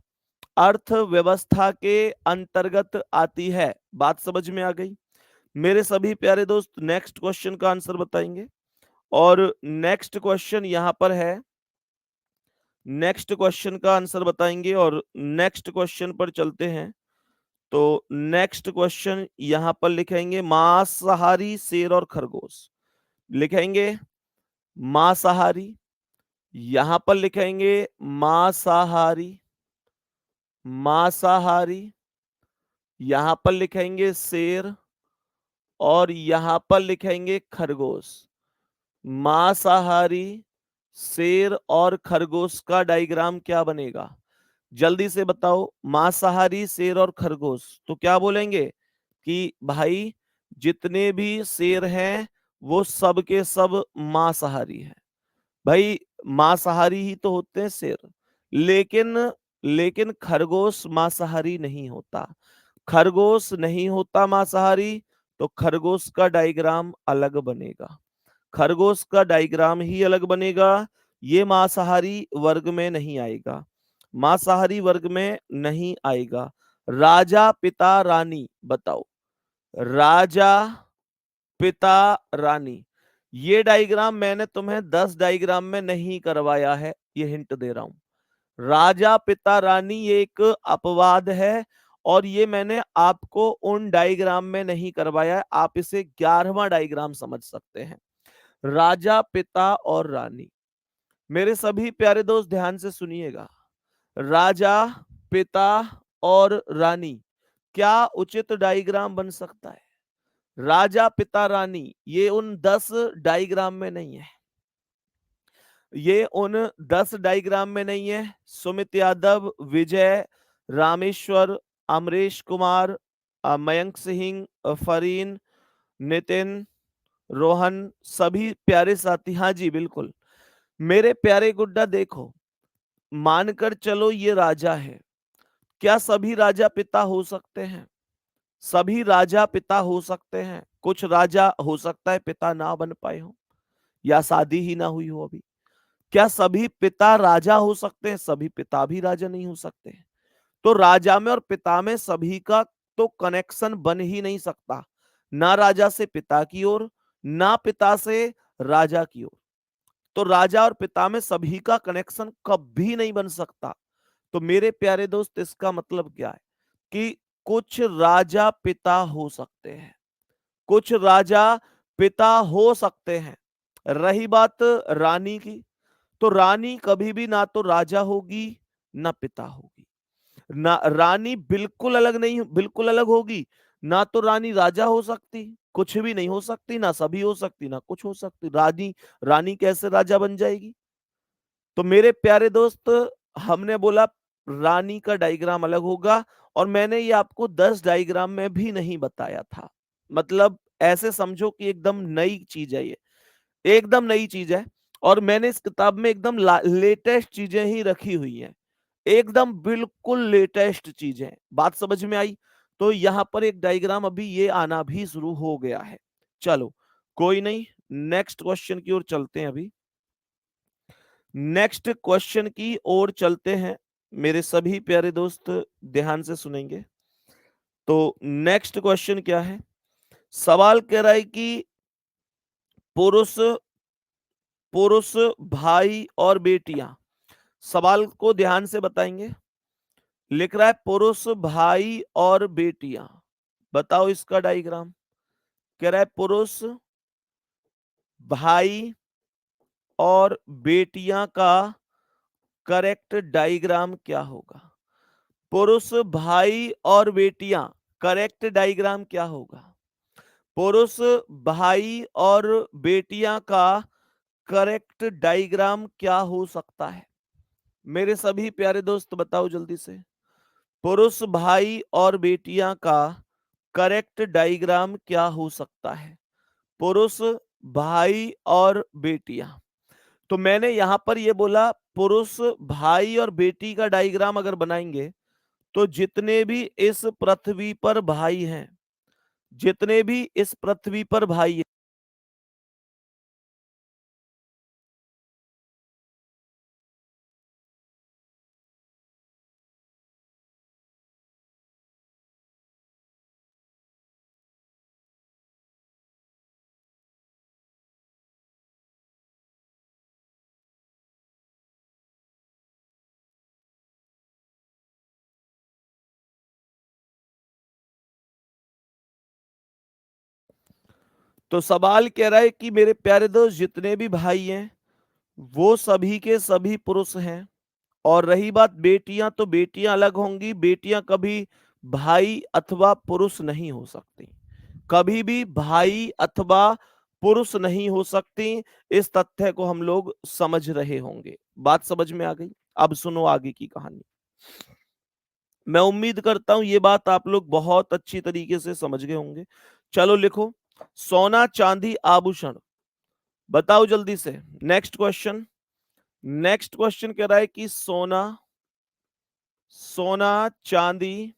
अर्थव्यवस्था के अंतर्गत आती है। बात समझ में आ गई? मेरे सभी प्यारे दोस्त नेक्स्ट क्वेश्चन का आंसर बताएंगे। और नेक्स्ट क्वेश्चन यहां पर है। नेक्स्ट क्वेश्चन का आंसर बताएंगे और नेक्स्ट क्वेश्चन पर चलते हैं। तो नेक्स्ट क्वेश्चन यहां पर लिखेंगे मांसाहारी शेर और खरगोश। लिखेंगे मांसाहारी, यहां पर लिखेंगे मांसाहारी, मांसाहारी, यहां पर लिखेंगे शेर, और यहां पर लिखेंगे खरगोश। मांसाहारी, शेर और खरगोश का डायग्राम क्या बनेगा? जल्दी से बताओ। मांसाहारी, शेर और खरगोश, तो क्या बोलेंगे कि भाई जितने भी शेर हैं वो सब के सब मांसाहारी हैं। भाई मांसाहारी ही तो होते हैं शेर। लेकिन लेकिन खरगोश मांसाहारी नहीं होता। खरगोश नहीं होता मांसाहारी, तो खरगोश का डायग्राम अलग बनेगा। खरगोश का डायग्राम ही अलग बनेगा। ये मांसाहारी वर्ग में नहीं आएगा। मांसाहारी वर्ग में नहीं आएगा। राजा पिता रानी, बताओ। राजा पिता रानी, ये डायग्राम मैंने तुम्हें 10 डायग्राम में नहीं करवाया है, ये हिंट दे रहा हूं। राजा पिता रानी ये एक अपवाद है, और ये मैंने आपको उन डायग्राम में नहीं करवाया है। आप इसे 11वां डायग्राम समझ सकते हैं। राजा पिता और रानी, मेरे सभी प्यारे दोस्त ध्यान से सुनिएगा। राजा पिता और रानी, क्या उचित डायग्राम बन सकता है? राजा पिता रानी ये उन 10 डायग्राम में नहीं है, ये उन 10 डायग्राम में नहीं है। सुमित यादव, विजय, रामेश्वर, अमरीश कुमार, मयंक सिंह, फरीन, नितिन, रोहन, सभी प्यारे साथी, हाँ जी बिल्कुल। मेरे प्यारे गुड्डा देखो, मानकर चलो ये राजा है, क्या सभी राजा पिता हो सकते हैं? सभी राजा पिता हो सकते हैं? कुछ राजा हो सकता है पिता ना बन पाए हो, या शादी ही ना हुई हो अभी। क्या सभी पिता राजा हो सकते हैं? सभी पिता भी राजा नहीं हो सकते हैं। तो राजा में और पिता में सभी का तो कनेक्शन बन ही नहीं सकता, ना राजा से पिता की ओर, ना पिता से राजा की ओर। तो राजा और पिता में सभी का कनेक्शन कभी नहीं बन सकता। तो मेरे प्यारे दोस्त, इसका मतलब क्या है कि कुछ राजा पिता हो सकते हैं, कुछ राजा पिता हो सकते हैं। रही बात रानी की, तो रानी कभी भी ना तो राजा होगी ना पिता होगी। ना रानी बिल्कुल अलग नहीं, बिल्कुल अलग होगी। ना तो रानी राजा हो सकती, कुछ भी नहीं हो सकती, ना सभी हो सकती, ना कुछ हो सकती। रानी रानी कैसे राजा बन जाएगी? तो मेरे प्यारे दोस्त, हमने बोला रानी का डायग्राम अलग होगा, और मैंने ये आपको 10 डायग्राम में भी नहीं बताया था। मतलब ऐसे समझो कि एकदम नई चीज है ये, एकदम नई चीज है। और मैंने इस किताब में एकदम लेटेस्ट चीजें ही रखी हुई हैं, एकदम बिल्कुल लेटेस्ट चीजें। बात समझ में आई? तो यहां पर एक डायग्राम अभी ये आना भी शुरू हो गया है। चलो कोई नहीं, नेक्स्ट क्वेश्चन की ओर चलते हैं। अभी नेक्स्ट क्वेश्चन की ओर चलते हैं, मेरे सभी प्यारे दोस्त ध्यान से सुनेंगे। तो नेक्स्ट क्वेश्चन क्या है? सवाल कह रहा है कि पुरुष पुरुष भाई और बेटियां, सवाल को ध्यान से बताएंगे। लिख रहा है पुरुष भाई और बेटियां, बताओ इसका डायग्राम। कह रहा है पुरुष भाई और बेटियां का करेक्ट डायग्राम क्या होगा? पुरुष भाई और बेटियां, करेक्ट डायग्राम क्या होगा? पुरुष भाई और बेटियां का करेक्ट डायग्राम क्या हो सकता है? मेरे सभी प्यारे दोस्त बताओ जल्दी से। पुरुष भाई और बेटियां का करेक्ट डायग्राम क्या हो सकता है? पुरुष भाई और बेटियां, तो मैंने यहां पर यह बोला पुरुष भाई और बेटी का डायग्राम अगर बनाएंगे, तो जितने भी इस पृथ्वी पर भाई हैं, जितने भी इस पृथ्वी पर भाई हैं, तो सवाल कह रहा है कि मेरे प्यारे दोस्त जितने भी भाई हैं वो सभी के सभी पुरुष हैं। और रही बात बेटियां, तो बेटियां अलग होंगी, बेटियां कभी भाई अथवा पुरुष नहीं हो सकती, कभी भी भाई अथवा पुरुष नहीं हो सकती। इस तथ्य को हम लोग समझ रहे होंगे। बात समझ में आ गई? अब सुनो आगे की कहानी। मैं उम्मीद करता हूं ये बात आप लोग बहुत अच्छी तरीके से समझ गए होंगे। चलो लिखो, सोना चांदी आभूषण, बताओ जल्दी से। नेक्स्ट क्वेश्चन, नेक्स्ट क्वेश्चन कह रहा है कि सोना, सोना चांदी,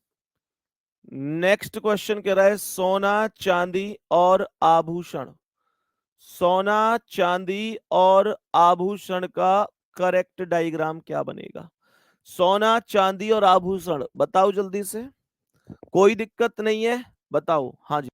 नेक्स्ट क्वेश्चन कह रहा है सोना चांदी और आभूषण, सोना चांदी और आभूषण का करेक्ट डायग्राम क्या बनेगा? सोना, चांदी और आभूषण, बताओ जल्दी से। कोई दिक्कत नहीं है, बताओ। हाँ जी।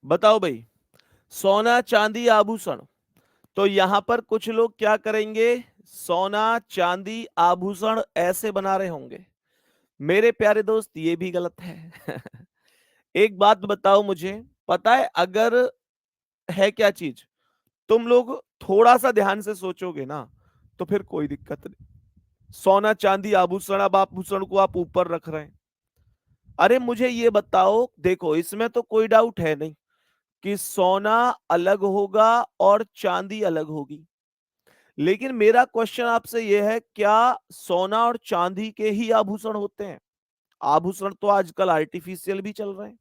बताओ भाई, सोना, चांदी, आभूषण। तो यहां पर कुछ लोग क्या करेंगे, सोना, चांदी, आभूषण ऐसे बना रहे होंगे। मेरे प्यारे दोस्त, ये भी गलत है। एक बात बताओ मुझे, पता है अगर है क्या चीज, तुम लोग थोड़ा सा ध्यान से सोचोगे ना, तो फिर कोई दिक्कत नहीं। सोना, चांदी, आभूषण, अब आभूषण को आप ऊपर रख रहे हैं। अरे मुझे ये बताओ, देखो इसमें तो कोई डाउट है नहीं कि सोना अलग होगा और चांदी अलग होगी। लेकिन मेरा क्वेश्चन आपसे यह है, क्या सोना और चांदी के ही आभूषण होते हैं? आभूषण तो आजकल आर्टिफिशियल भी चल रहे हैं।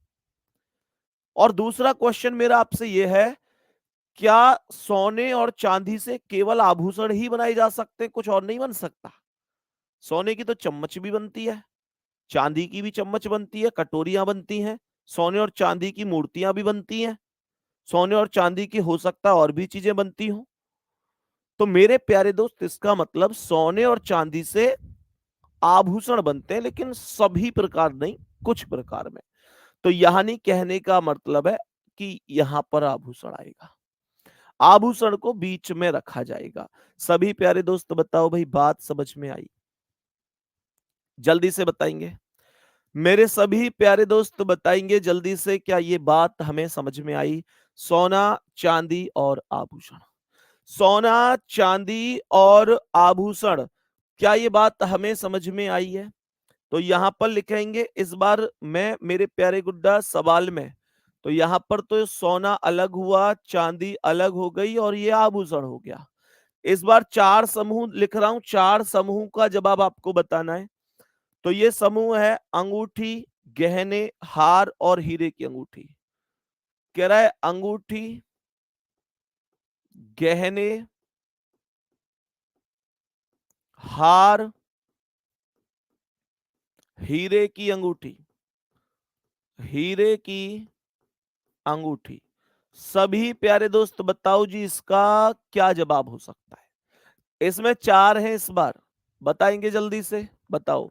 और दूसरा क्वेश्चन मेरा आपसे यह है, क्या सोने और चांदी से केवल आभूषण ही बनाए जा सकते हैं, कुछ और नहीं बन सकता? सोने की तो चम्मच भी बनती है, चांदी की भी चम्मच बनती है, कटोरियां बनती हैं, सोने और चांदी की मूर्तियां भी बनती हैं, सोने और चांदी की हो सकता है और भी चीजें बनती हो। तो मेरे प्यारे दोस्त, इसका मतलब सोने और चांदी से आभूषण बनते हैं, लेकिन सभी प्रकार नहीं, कुछ प्रकार में। तो यानी कहने का मतलब है कि यहां पर आभूषण आएगा, आभूषण को बीच में रखा जाएगा। सभी प्यारे दोस्त बताओ भाई, बात समझ में आई? जल्दी से बताएंगे। मेरे सभी प्यारे दोस्त बताएंगे जल्दी से, क्या ये बात हमें समझ में आई? सोना, चांदी और आभूषण, सोना, चांदी और आभूषण, क्या ये बात हमें समझ में आई है? तो यहां पर लिखेंगे इस बार मैं, मेरे प्यारे गुड्डा, सवाल में। तो यहां पर तो सोना अलग हुआ, चांदी अलग हो गई और ये आभूषण हो गया। इस बार चार समूह लिख रहा हूं, चार समूह का जवाब आपको बताना है। तो ये समूह है अंगूठी, गहने, हार और हीरे की अंगूठी। कह रहा है अंगूठी, गहने, हार, हीरे की अंगूठी, हीरे की अंगूठी। सभी प्यारे दोस्त बताओ जी, इसका क्या जवाब हो सकता है? इसमें चार हैं इस बार, बताएंगे जल्दी से, बताओ।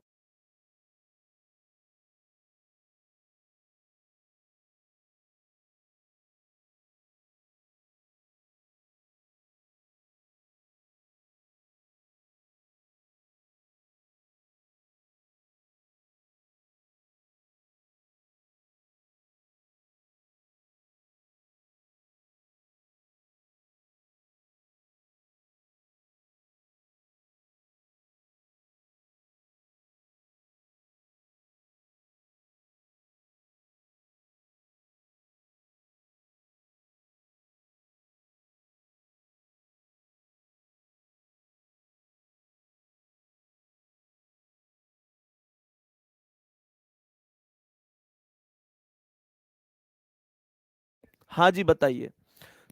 हाँ जी, बताइए।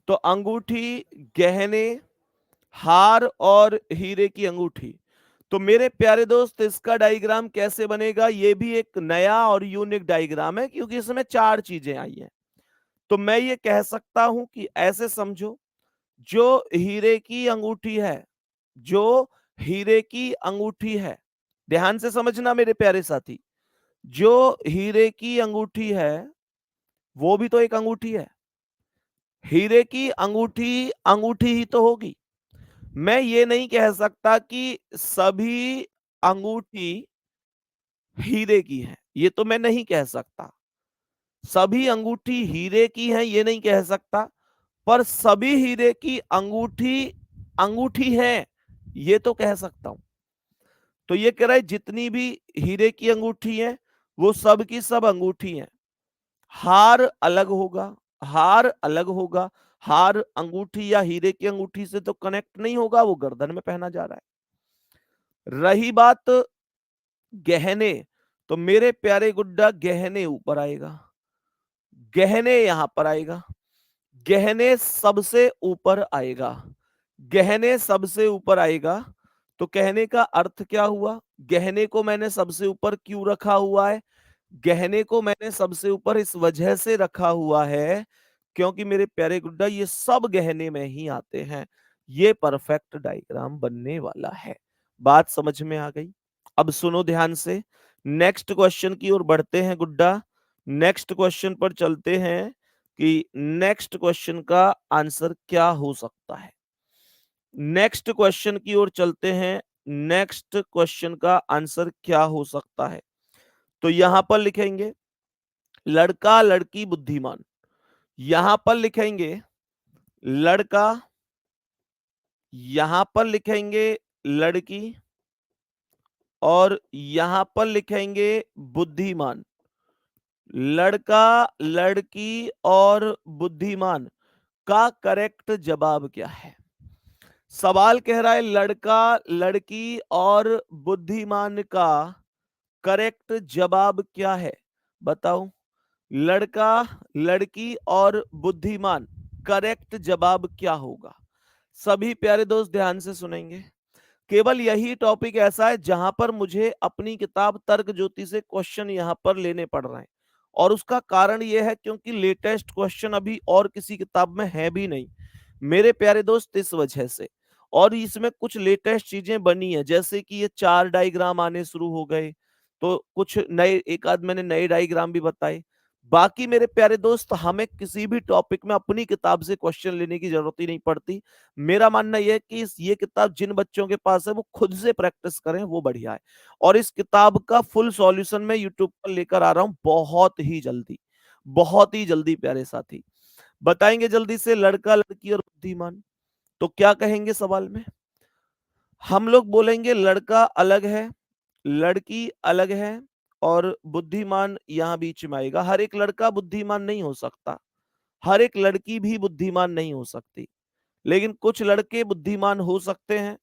तो अंगूठी, गहने, हार और हीरे की अंगूठी। तो मेरे प्यारे दोस्त, इसका डायग्राम कैसे बनेगा? ये भी एक नया और यूनिक डायग्राम है, क्योंकि इसमें चार चीजें आई हैं। तो मैं ये कह सकता हूं कि ऐसे समझो, जो हीरे की अंगूठी है, जो हीरे की अंगूठी है, ध्यान से समझना मेरे प्यारे साथी, जो हीरे की अंगूठी है वो भी तो एक अंगूठी है। हीरे की अंगूठी अंगूठी ही तो होगी। मैं ये नहीं कह सकता कि सभी अंगूठी हीरे की है, ये तो मैं नहीं कह सकता। सभी अंगूठी हीरे की है, ये नहीं कह सकता। पर सभी हीरे की अंगूठी अंगूठी है, ये तो कह सकता हूं। तो ये कह रहा है जितनी भी हीरे की अंगूठी है, वो सब की सब अंगूठी है। हार अलग होगा, हार अलग होगा। हार अंगूठी या हीरे की अंगूठी से तो कनेक्ट नहीं होगा, वो गर्दन में पहना जा रहा है। रही बात गहने, तो मेरे प्यारे गुड्डा, गहने ऊपर आएगा, गहने यहां पर आएगा। गहने सबसे ऊपर आएगा। गहने सबसे ऊपर आएगा, तो कहने का अर्थ क्या हुआ? गहने को मैंने सबसे ऊपर क्यों रखा हुआ है? गहने को मैंने सबसे ऊपर इस वजह से रखा हुआ है क्योंकि मेरे प्यारे गुड्डा ये सब गहने में ही आते हैं। ये परफेक्ट डायग्राम बनने वाला है। बात समझ में आ गई? अब सुनो ध्यान से, नेक्स्ट क्वेश्चन की ओर बढ़ते हैं गुड्डा। नेक्स्ट क्वेश्चन पर चलते हैं कि नेक्स्ट क्वेश्चन का आंसर क्या हो सकता है। नेक्स्ट क्वेश्चन की ओर चलते हैं। नेक्स्ट क्वेश्चन का आंसर क्या हो सकता है? तो यहां पर लिखेंगे लड़का लड़की बुद्धिमान। यहां पर लिखेंगे लड़का, यहां पर लिखेंगे लड़की, और यहां पर लिखेंगे बुद्धिमान। लड़का लड़की और बुद्धिमान का करेक्ट जवाब क्या है? सवाल कह रहा है लड़का लड़की और बुद्धिमान का करेक्ट जवाब क्या है? बताओ। लड़का लड़की और बुद्धिमान, करेक्ट जवाब क्या होगा? सभी प्यारे दोस्त ध्यान से सुनेंगे। केवल यही टॉपिक ऐसा है जहां पर मुझे अपनी किताब तर्क ज्योति से क्वेश्चन यहां पर लेने पड़ रहे हैं, और उसका कारण यह है क्योंकि लेटेस्ट क्वेश्चन अभी और किसी किताब में है भी नहीं मेरे प्यारे दोस्त, इस वजह से। और इसमें कुछ लेटेस्ट चीजें बनी है, जैसे कि ये 4 डायग्राम आने शुरू हो गए, तो कुछ नए, एक आध मैंने नए डायग्राम भी बताए। बाकी मेरे प्यारे दोस्त हमें किसी भी टॉपिक में अपनी किताब से क्वेश्चन लेने की जरूरत ही नहीं पड़ती। मेरा मानना यह है कि ये किताब जिन बच्चों के पास है वो खुद से प्रैक्टिस करें, वो बढ़िया है। और इस किताब का फुल सॉल्यूशन मैं यूट्यूब पर लेकर आ रहा हूं बहुत ही जल्दी, बहुत ही जल्दी प्यारे साथी। बताएंगे जल्दी से लड़का लड़की और बुद्धिमान, तो क्या कहेंगे सवाल में? हम लोग बोलेंगे लड़का अलग है, लड़की अलग है, और बुद्धिमान यहां बीच में आएगा। हर एक लड़का बुद्धिमान नहीं हो सकता, हर एक लड़की भी बुद्धिमान नहीं हो सकती, लेकिन कुछ लड़के बुद्धिमान हो सकते हैं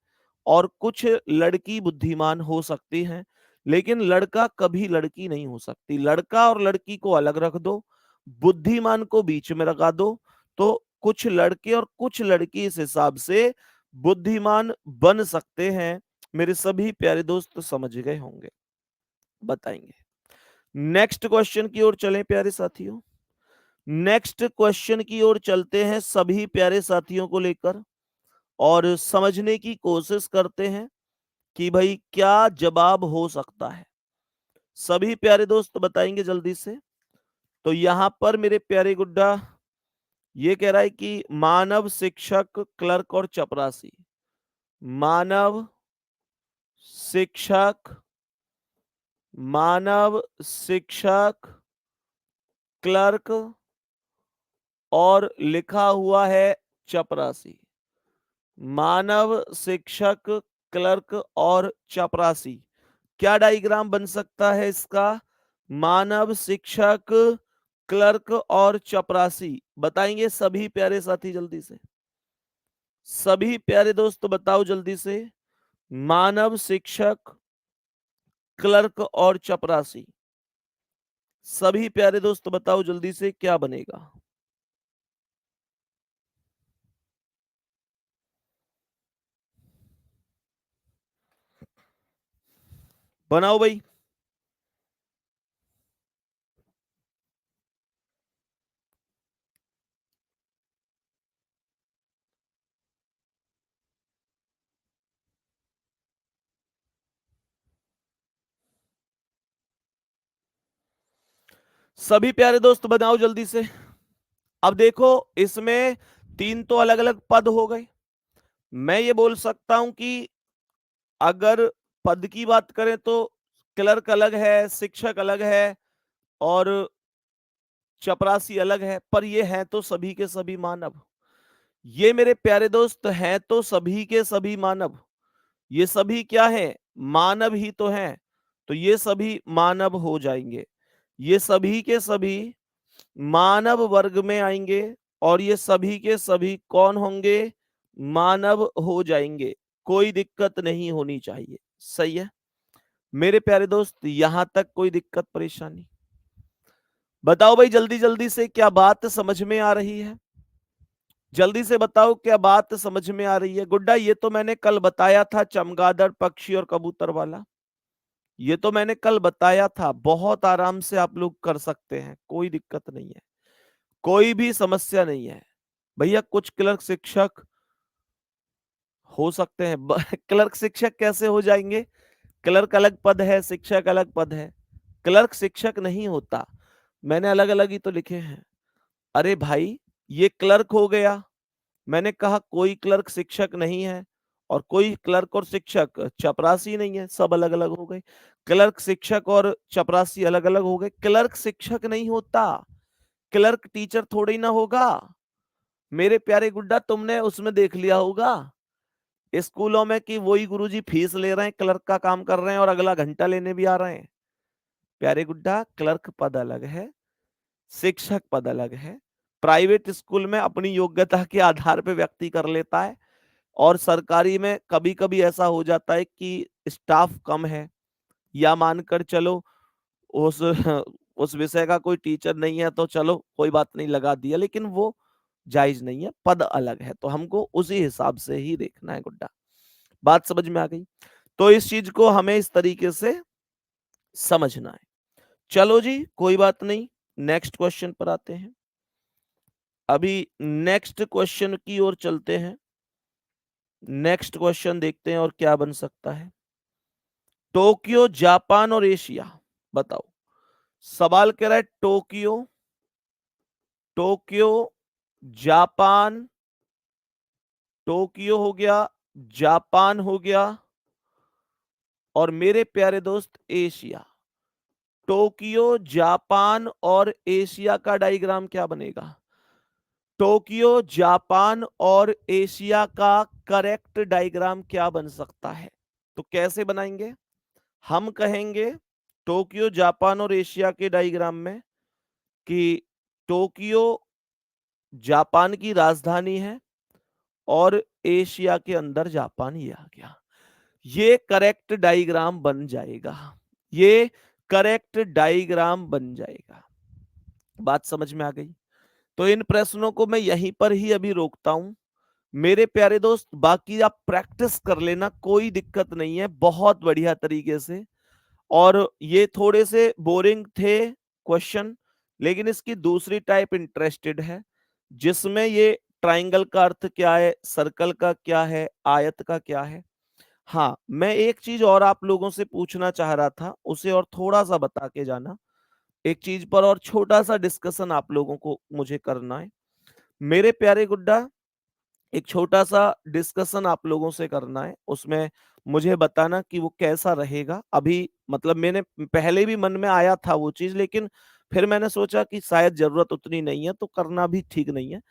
और कुछ लड़की बुद्धिमान हो सकती हैं, लेकिन लड़का कभी लड़की नहीं हो सकती। लड़का और लड़की को अलग रख दो, बुद्धिमान को बीच में लगा दो, तो कुछ लड़के और कुछ लड़की इस हिसाब से बुद्धिमान बन सकते हैं। मेरे सभी प्यारे दोस्त समझ गए होंगे। बताएंगे नेक्स्ट क्वेश्चन की ओर चलें प्यारे साथियों। नेक्स्ट क्वेश्चन की ओर चलते हैं सभी प्यारे साथियों को लेकर, और समझने की कोशिश करते हैं कि भाई क्या जवाब हो सकता है। सभी प्यारे दोस्त बताएंगे जल्दी से। तो यहां पर मेरे प्यारे गुड्डा ये कह रहा है कि मानव शिक्षक क्लर्क और चपरासी। मानव शिक्षक, मानव शिक्षक, क्लर्क, और लिखा हुआ है चपरासी। मानव शिक्षक, क्लर्क और चपरासी, क्या डायग्राम बन सकता है इसका? मानव शिक्षक, क्लर्क और चपरासी। बताएंगे सभी प्यारे साथी जल्दी से। सभी प्यारे दोस्त बताओ जल्दी से। मानव शिक्षक, क्लर्क और चपरासी, सभी प्यारे दोस्त बताओ जल्दी से क्या बनेगा? बनाओ भाई। सभी प्यारे दोस्त बनाओ जल्दी से। अब देखो, इसमें 3 तो अलग अलग पद हो गए। मैं ये बोल सकता हूं कि अगर पद की बात करें तो क्लर्क अलग है, शिक्षक अलग है, और चपरासी अलग है, पर ये हैं तो सभी के सभी मानव। ये मेरे प्यारे दोस्त हैं तो सभी के सभी मानव। ये सभी क्या है? मानव ही तो हैं। तो ये सभी मानव हो जाएंगे। ये सभी के सभी मानव वर्ग में आएंगे, और ये सभी के सभी कौन होंगे? मानव हो जाएंगे। कोई दिक्कत नहीं होनी चाहिए। सही है मेरे प्यारे दोस्त, यहां तक कोई दिक्कत परेशानी? बताओ भाई जल्दी जल्दी से, क्या बात समझ में आ रही है? जल्दी से बताओ क्या बात समझ में आ रही है? गुड्डा ये तो मैंने कल बताया था, चमगादड़ पक्षी और कबूतर वाला। ये तो मैंने कल बताया था, बहुत आराम से आप लोग कर सकते हैं, कोई दिक्कत नहीं है, कोई भी समस्या नहीं है। भैया कुछ क्लर्क शिक्षक हो सकते हैं। क्लर्क शिक्षक कैसे हो जाएंगे? क्लर्क अलग पद है, शिक्षक अलग पद है। क्लर्क शिक्षक नहीं होता, मैंने अलग अलग ही तो लिखे हैं। अरे भाई ये क्लर्क हो गया, मैंने कहा कोई क्लर्क शिक्षक नहीं है, और कोई क्लर्क और शिक्षक चपरासी नहीं है, सब अलग अलग हो गए। क्लर्क शिक्षक और चपरासी अलग अलग हो गए, क्लर्क शिक्षक नहीं होता, क्लर्क टीचर थोड़ी ना होगा। मेरे प्यारे गुड्डा तुमने उसमें देख लिया होगा स्कूलों में कि वही गुरुजी फीस ले रहे हैं, क्लर्क का काम कर रहे हैं और अगला घंटा लेने भी आ रहे हैं। प्यारे गुड्डा क्लर्क पद अलग है, शिक्षक पद अलग है। प्राइवेट स्कूल में अपनी योग्यता के आधार पर व्यक्ति कर लेता है, और सरकारी में कभी कभी ऐसा हो जाता है कि स्टाफ कम है, या मानकर चलो उस उस विषय का कोई टीचर नहीं है, तो चलो कोई बात नहीं लगा दिया, लेकिन वो जायज नहीं है, पद अलग है, तो हमको उसी हिसाब से ही देखना है गुड्डा। बात समझ में आ गई? तो इस चीज को हमें इस तरीके से समझना है। चलो जी कोई बात नहीं, नेक्स्ट क्वेश्चन पर आते हैं। अभी नेक्स्ट क्वेश्चन की ओर चलते हैं। नेक्स्ट क्वेश्चन देखते हैं और क्या बन सकता है। टोक्यो, जापान और एशिया, बताओ। सवाल कह रहा है टोक्यो, टोक्यो, जापान, टोक्यो हो गया, जापान हो गया, और मेरे प्यारे दोस्त एशिया। टोक्यो, जापान और एशिया का डायग्राम क्या बनेगा? टोक्यो, जापान और एशिया का करेक्ट डायग्राम क्या बन सकता है? तो कैसे बनाएंगे? हम कहेंगे टोक्यो, जापान और एशिया के डायग्राम में कि टोक्यो जापान की राजधानी है और एशिया के अंदर जापान ये आ गया। ये करेक्ट डायग्राम बन जाएगा, ये करेक्ट डायग्राम बन जाएगा। बात समझ में आ गई? तो इन प्रश्नों को मैं यहीं पर ही अभी रोकता हूं मेरे प्यारे दोस्त। बाकी आप प्रैक्टिस कर लेना, कोई दिक्कत नहीं है, बहुत बढ़िया तरीके से। और ये थोड़े से बोरिंग थे क्वेश्चन, लेकिन इसकी दूसरी टाइप इंटरेस्टेड है, जिसमें ये ट्राइंगल का अर्थ क्या है, सर्कल का क्या है, आयत का क्या है। हाँ, मैं एक चीज और आप लोगों से पूछना चाह रहा था, उसे और थोड़ा सा बता के जाना। एक चीज पर और छोटा सा डिस्कशन आप लोगों को मुझे करना है मेरे प्यारे गुड्डा। एक छोटा सा डिस्कशन आप लोगों से करना है, उसमें मुझे बताना कि वो कैसा रहेगा। अभी मतलब मैंने पहले भी मन में आया था वो चीज, लेकिन फिर मैंने सोचा कि शायद जरूरत उतनी नहीं है, तो करना भी ठीक नहीं है।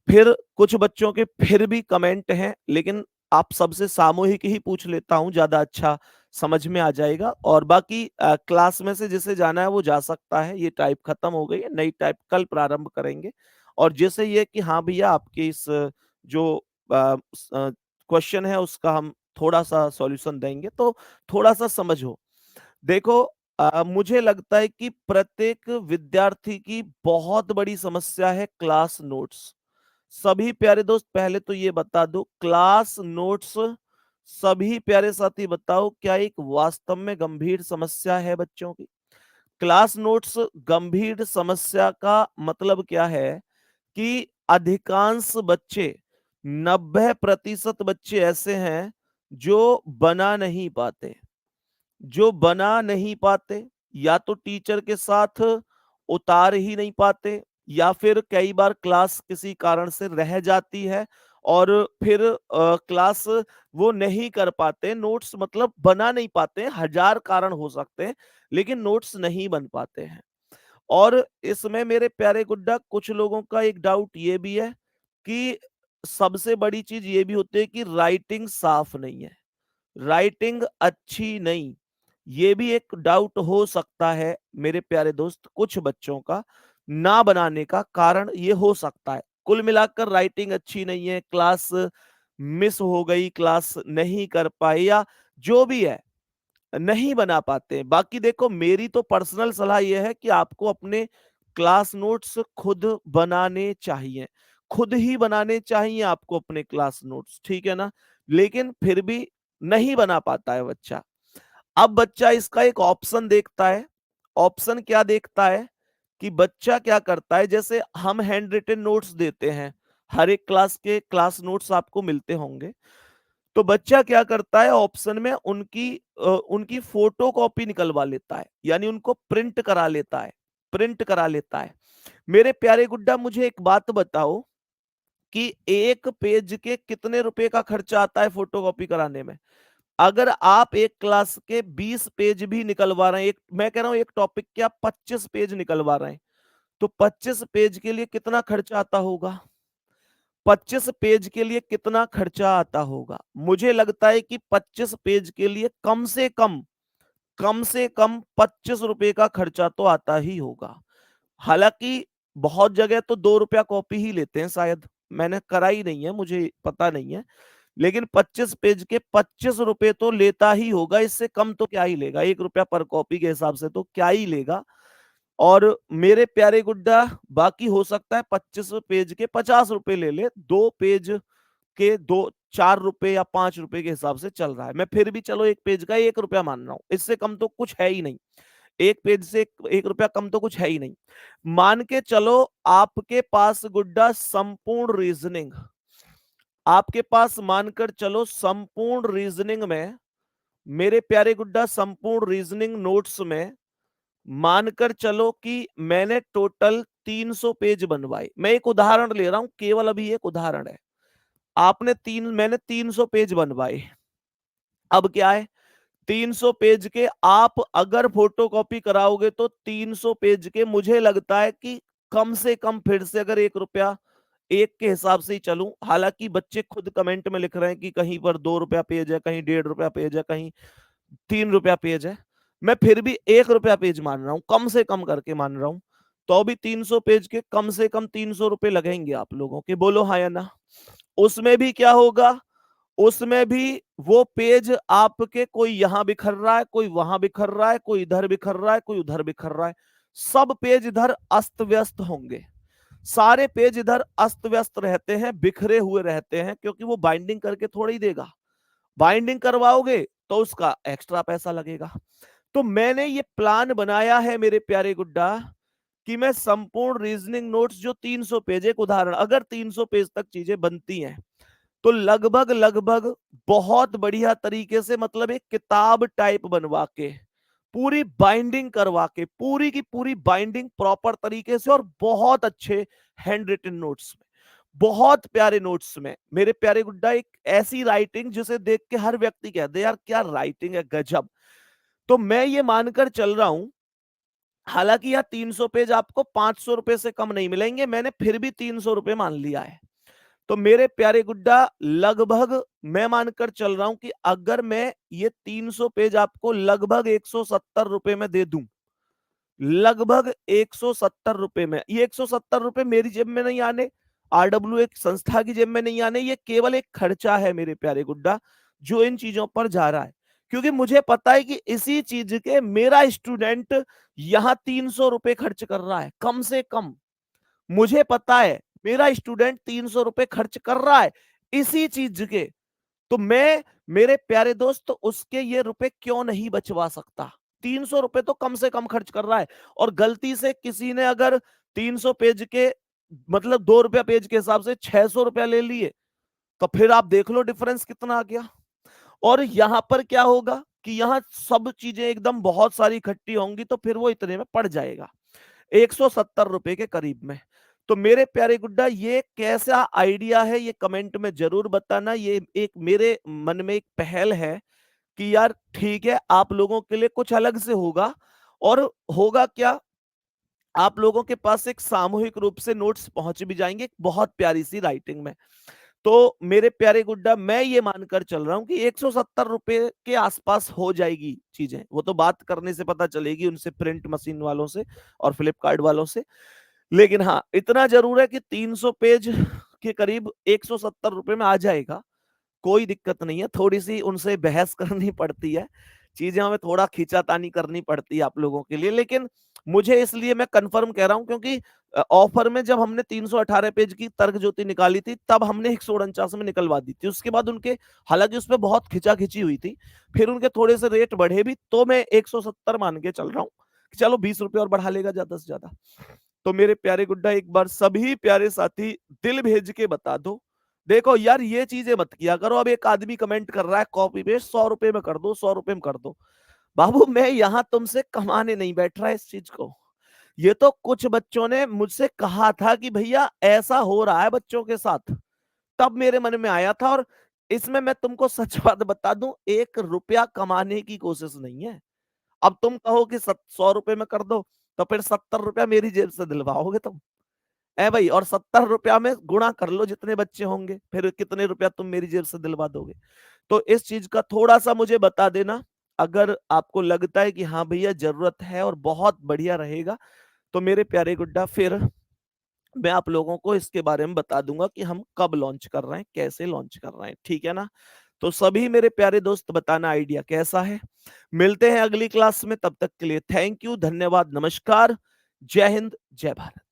फिर कुछ बच्चों के फिर भी कमेंट हैं, लेकिन आप सबसे सामूहिक ही पूछ लेता हूं, ज्यादा अच्छा समझ में आ जाएगा। और बाकी क्लास में से जिसे जाना है वो जा सकता है, ये टाइप खत्म हो गई है, नई टाइप कल प्रारंभ करेंगे। और जैसे ये कि हाँ भैया आपके इस जो क्वेश्चन है उसका हम थोड़ा सा सॉल्यूशन देंगे, तो थोड़ा सा समझो। देखो मुझे लगता है कि प्रत्येक विद्यार्थी की बहुत बड़ी समस्या है क्लास नोट्स। सभी प्यारे दोस्त पहले तो ये बता दो, क्लास नोट्स सभी प्यारे साथी बताओ क्या एक वास्तव में गंभीर समस्या है बच्चों की? क्लास नोट्स गंभीर समस्या का मतलब क्या है कि अधिकांश बच्चे, 90% बच्चे ऐसे हैं जो बना नहीं पाते, जो बना नहीं पाते, या तो टीचर के साथ उतार ही नहीं पाते, या फिर कई बार क्लास किसी कारण से रह जाती है और फिर क्लास वो नहीं कर पाते, नोट्स मतलब बना नहीं पाते हैं, हजार कारण हो सकते हैं, लेकिन नोट्स नहीं बन पाते हैं। और इसमें मेरे प्यारे गुड्डा कुछ लोगों का एक डाउट ये भी है कि सबसे बड़ी चीज ये भी होती है कि राइटिंग साफ नहीं है, राइटिंग अच्छी नहीं। ये भी एक डाउट हो सकता है मेरे प्यारे दोस्त, कुछ बच्चों का ना बनाने का कारण ये हो सकता है। कुल मिलाकर राइटिंग अच्छी नहीं है, क्लास मिस हो गई, क्लास नहीं कर पाए, या जो भी है नहीं बना पाते। बाकी देखो मेरी तो पर्सनल सलाह यह है कि आपको अपने क्लास नोट्स खुद बनाने चाहिए, खुद ही बनाने चाहिए आपको अपने क्लास नोट्स, ठीक है ना, लेकिन फिर भी नहीं बना पाता है बच्चा। अब बच्चा इसका एक ऑप्शन देखता है। ऑप्शन क्या देखता है कि बच्चा क्या करता है, जैसे हम हैंड रिटन नोट्स देते हैं, हर एक क्लास के क्लास नोट्स आपको मिलते होंगे, तो बच्चा क्या करता है, ऑप्शन में उनकी फोटो कॉपी निकलवा लेता है, यानी उनको प्रिंट करा लेता है, प्रिंट करा लेता है। मेरे प्यारे गुड्डा, मुझे एक बात बताओ कि एक पेज के कितने रुपए का खर्चा आता है फोटोकॉपी कराने में? अगर आप एक क्लास के 20 पेज भी निकलवा रहे हैं, एक मैं कह रहा हूं एक टॉपिक के आप 25 पेज निकलवा रहे हैं, तो 25 पेज के लिए कितना खर्चा आता होगा? 25 पेज के लिए कितना खर्चा आता होगा? मुझे लगता है कि 25 पेज के लिए कम से कम 25 रुपए का खर्चा तो आता ही होगा। हालांकि बहुत जगह तो 2 रुपया कॉपी ही लेते हैं शायद, मैंने कराई नहीं है, मुझे पता नहीं है, लेकिन 25 पेज के 25 रुपए तो लेता ही होगा, इससे कम तो क्या ही लेगा, 1 रुपया पर कॉपी के हिसाब से तो क्या ही लेगा। और मेरे प्यारे गुड्डा, बाकी हो सकता है 25 पेज के 50 रुपए ले ले, 2 पेज के 4 रुपए या 5 रुपए के हिसाब से चल रहा है, मैं फिर भी चलो एक पेज का 1 रुपया मान रहा हूं, इससे कम तो कुछ है ही नहीं, एक पेज से 1 रुपया कम तो कुछ है ही नहीं। मान के चलो आपके पास गुड्डा संपूर्ण रीजनिंग, आपके पास मानकर चलो संपूर्ण रीजनिंग में, मेरे प्यारे गुड्डा संपूर्ण रीजनिंग नोट्स में मानकर चलो कि मैंने टोटल 300 पेज बनवाए, मैं एक उदाहरण ले रहा हूं, केवल अभी एक उदाहरण है। मैंने 300 पेज बनवाए। अब क्या है, 300 पेज के आप अगर फोटोकॉपी कराओगे तो 300 पेज के मुझे लगता है कि कम से कम, फिर से अगर 1 रुपया एक के हिसाब से ही चलूं, हालांकि बच्चे खुद कमेंट में लिख रहे हैं कि कहीं पर 2 रुपया पेज है, कहीं 1.5 रुपया पेज है, कहीं 3 रुपया पेज है, मैं फिर भी 1 रुपया पेज मान रहा हूं, कम से कम करके मान रहा हूं, तो भी 300 पेज के कम से कम 300 रुपए लगेंगे आप लोगों के, बोलो हाँ या ना? उसमें भी क्या होगा, उसमें भी वो पेज आपके कोई यहां बिखर रहा है, कोई वहां बिखर रहा है, कोई इधर बिखर रहा है, कोई उधर बिखर रहा है, सब पेज इधर अस्त व्यस्त होंगे, सारे पेज इधर अस्त व्यस्त रहते हैं, बिखरे हुए रहते हैं, क्योंकि वो बाइंडिंग करके थोड़ा ही देगा, बाइंडिंग करवाओगे तो उसका एक्स्ट्रा पैसा लगेगा। तो मैंने ये प्लान बनाया है मेरे प्यारे गुड्डा कि मैं संपूर्ण रीजनिंग नोट्स जो 300 पेज, एक उदाहरण, अगर 300 पेज तक चीजें बनती हैं तो लगभग लगभग बहुत बढ़िया तरीके से, मतलब एक किताब टाइप बनवा के, पूरी बाइंडिंग करवा के, पूरी की पूरी बाइंडिंग प्रॉपर तरीके से, और बहुत अच्छे हैंड रिटन नोट्स में, बहुत प्यारे नोट्स में, मेरे प्यारे गुड्डा, एक ऐसी राइटिंग जिसे देख के हर व्यक्ति कह दे यार क्या राइटिंग है, गजब। तो मैं ये मानकर चल रहा हूं, हालांकि यह 300 पेज आपको 500 रुपए से कम नहीं मिलेंगे, मैंने फिर भी 300 रुपए मान लिया है। तो मेरे प्यारे गुड्डा, लगभग मैं मानकर चल रहा हूं कि अगर मैं ये 300 पेज आपको लगभग 170 रुपए में दे दूं, लगभग 170 रुपए में, ये 170 रुपए मेरी जेब में नहीं आने, आरडब्ल्यू एक संस्था की जेब में नहीं आने, ये केवल एक खर्चा है मेरे प्यारे गुड्डा जो इन चीजों पर जा रहा है, क्योंकि मुझे पता है कि इसी चीज के मेरा स्टूडेंट यहां 300 रुपए खर्च कर रहा है, कम से कम मुझे पता है मेरा स्टूडेंट 300 रुपए खर्च कर रहा है इसी चीज के, तो मैं, मेरे प्यारे दोस्त, उसके ये रुपए क्यों नहीं बचवा सकता? 300 रुपए तो कम से कम खर्च कर रहा है, और गलती से किसी ने अगर 300 पेज के, मतलब 2 रुपया पेज के हिसाब से 600 रुपया ले लिए, तो फिर आप देख लो डिफरेंस कितना आ गया। और यहां पर क्या होगा कि यहां सब चीजें एकदम बहुत सारी इकट्ठी होंगी, तो फिर वो इतने में पड़ जाएगा, 170 रुपए के करीब में। तो मेरे प्यारे गुड्डा, ये कैसा आइडिया है, ये कमेंट में जरूर बताना, ये एक मेरे मन में एक पहल है कि यार ठीक है, आप लोगों के लिए कुछ अलग से होगा, और होगा क्या, आप लोगों के पास एक सामूहिक रूप से नोट्स पहुंच भी जाएंगे बहुत प्यारी सी राइटिंग में। तो मेरे प्यारे गुड्डा, मैं ये मानकर चल रहा हूं कि 170 रुपए के आसपास हो जाएगी चीजें, वो तो बात करने से पता चलेगी उनसे, प्रिंट मशीन वालों से और फ्लिपकार्ट वालों से, लेकिन हाँ इतना जरूर है कि 300 पेज के करीब 170 रुपए में आ जाएगा, कोई दिक्कत नहीं है, थोड़ी सी उनसे बहस करनी पड़ती है, चीज़ें हमें थोड़ा खींचातानी करनी पड़ती है आप लोगों के लिए। लेकिन मुझे इसलिए मैं कन्फर्म कह रहा हूँ क्योंकि ऑफर में जब हमने 318 पेज की तर्क ज्योति निकाली थी, तब हमने 149 में निकलवा दी थी। उसके बाद उनके, हालाँकि उसमें बहुत खींचा-खींची हुई थी, फिर उनके थोड़े से रेट बढ़े भी, तो मैं 170 मान के चल रहा हूँ कि चलो ₹20 और बढ़ा लेगा ज़्यादा से ज़्यादा। तो मेरे प्यारे गुड्डा, एक बार सभी प्यारे साथी दिल भेज के बता दो। देखो यार, ये चीज़ें मत किया करो। अब एक आदमी कमेंट कर रहा है कॉपी पेस्ट, ₹100 में कर दो, ₹100 में कर दो। बाबू, मैं यहाँ तुमसे कमाने नहीं बैठ रहा इस चीज़ को। ये तो कुछ बच्चों ने मुझसे कहा था कि भैया ऐसा हो रहा है बच्चों के साथ, तब मेरे मन में आया था। और इसमें मैं तुमको सच बात बता दूं, ₹1 कमाने की कोशिश नहीं है। अब तुम कहो कि ₹100 में कर दो, तो फिर ₹70 मेरी जेब से दिलवाओगे तुम, है भाई। और ₹70 में गुणा कर लो जितने बच्चे होंगे, फिर कितने रुपया तुम मेरी जेब से दिलवा दोगे। तो इस चीज का थोड़ा सा मुझे बता देना, अगर आपको लगता है कि हाँ भैया जरूरत है और बहुत बढ़िया रहेगा, तो मेरे प्यारे गुड्डा, फिर मैं आप लोगों को इसके बारे में बता दूंगा कि हम कब लॉन्च कर रहे हैं, कैसे लॉन्च कर रहे हैं, ठीक है ना। तो सभी मेरे प्यारे दोस्त, बताना आइडिया कैसा है। मिलते हैं अगली क्लास में, तब तक के लिए थैंक यू, धन्यवाद, नमस्कार, जय हिंद, जय भारत।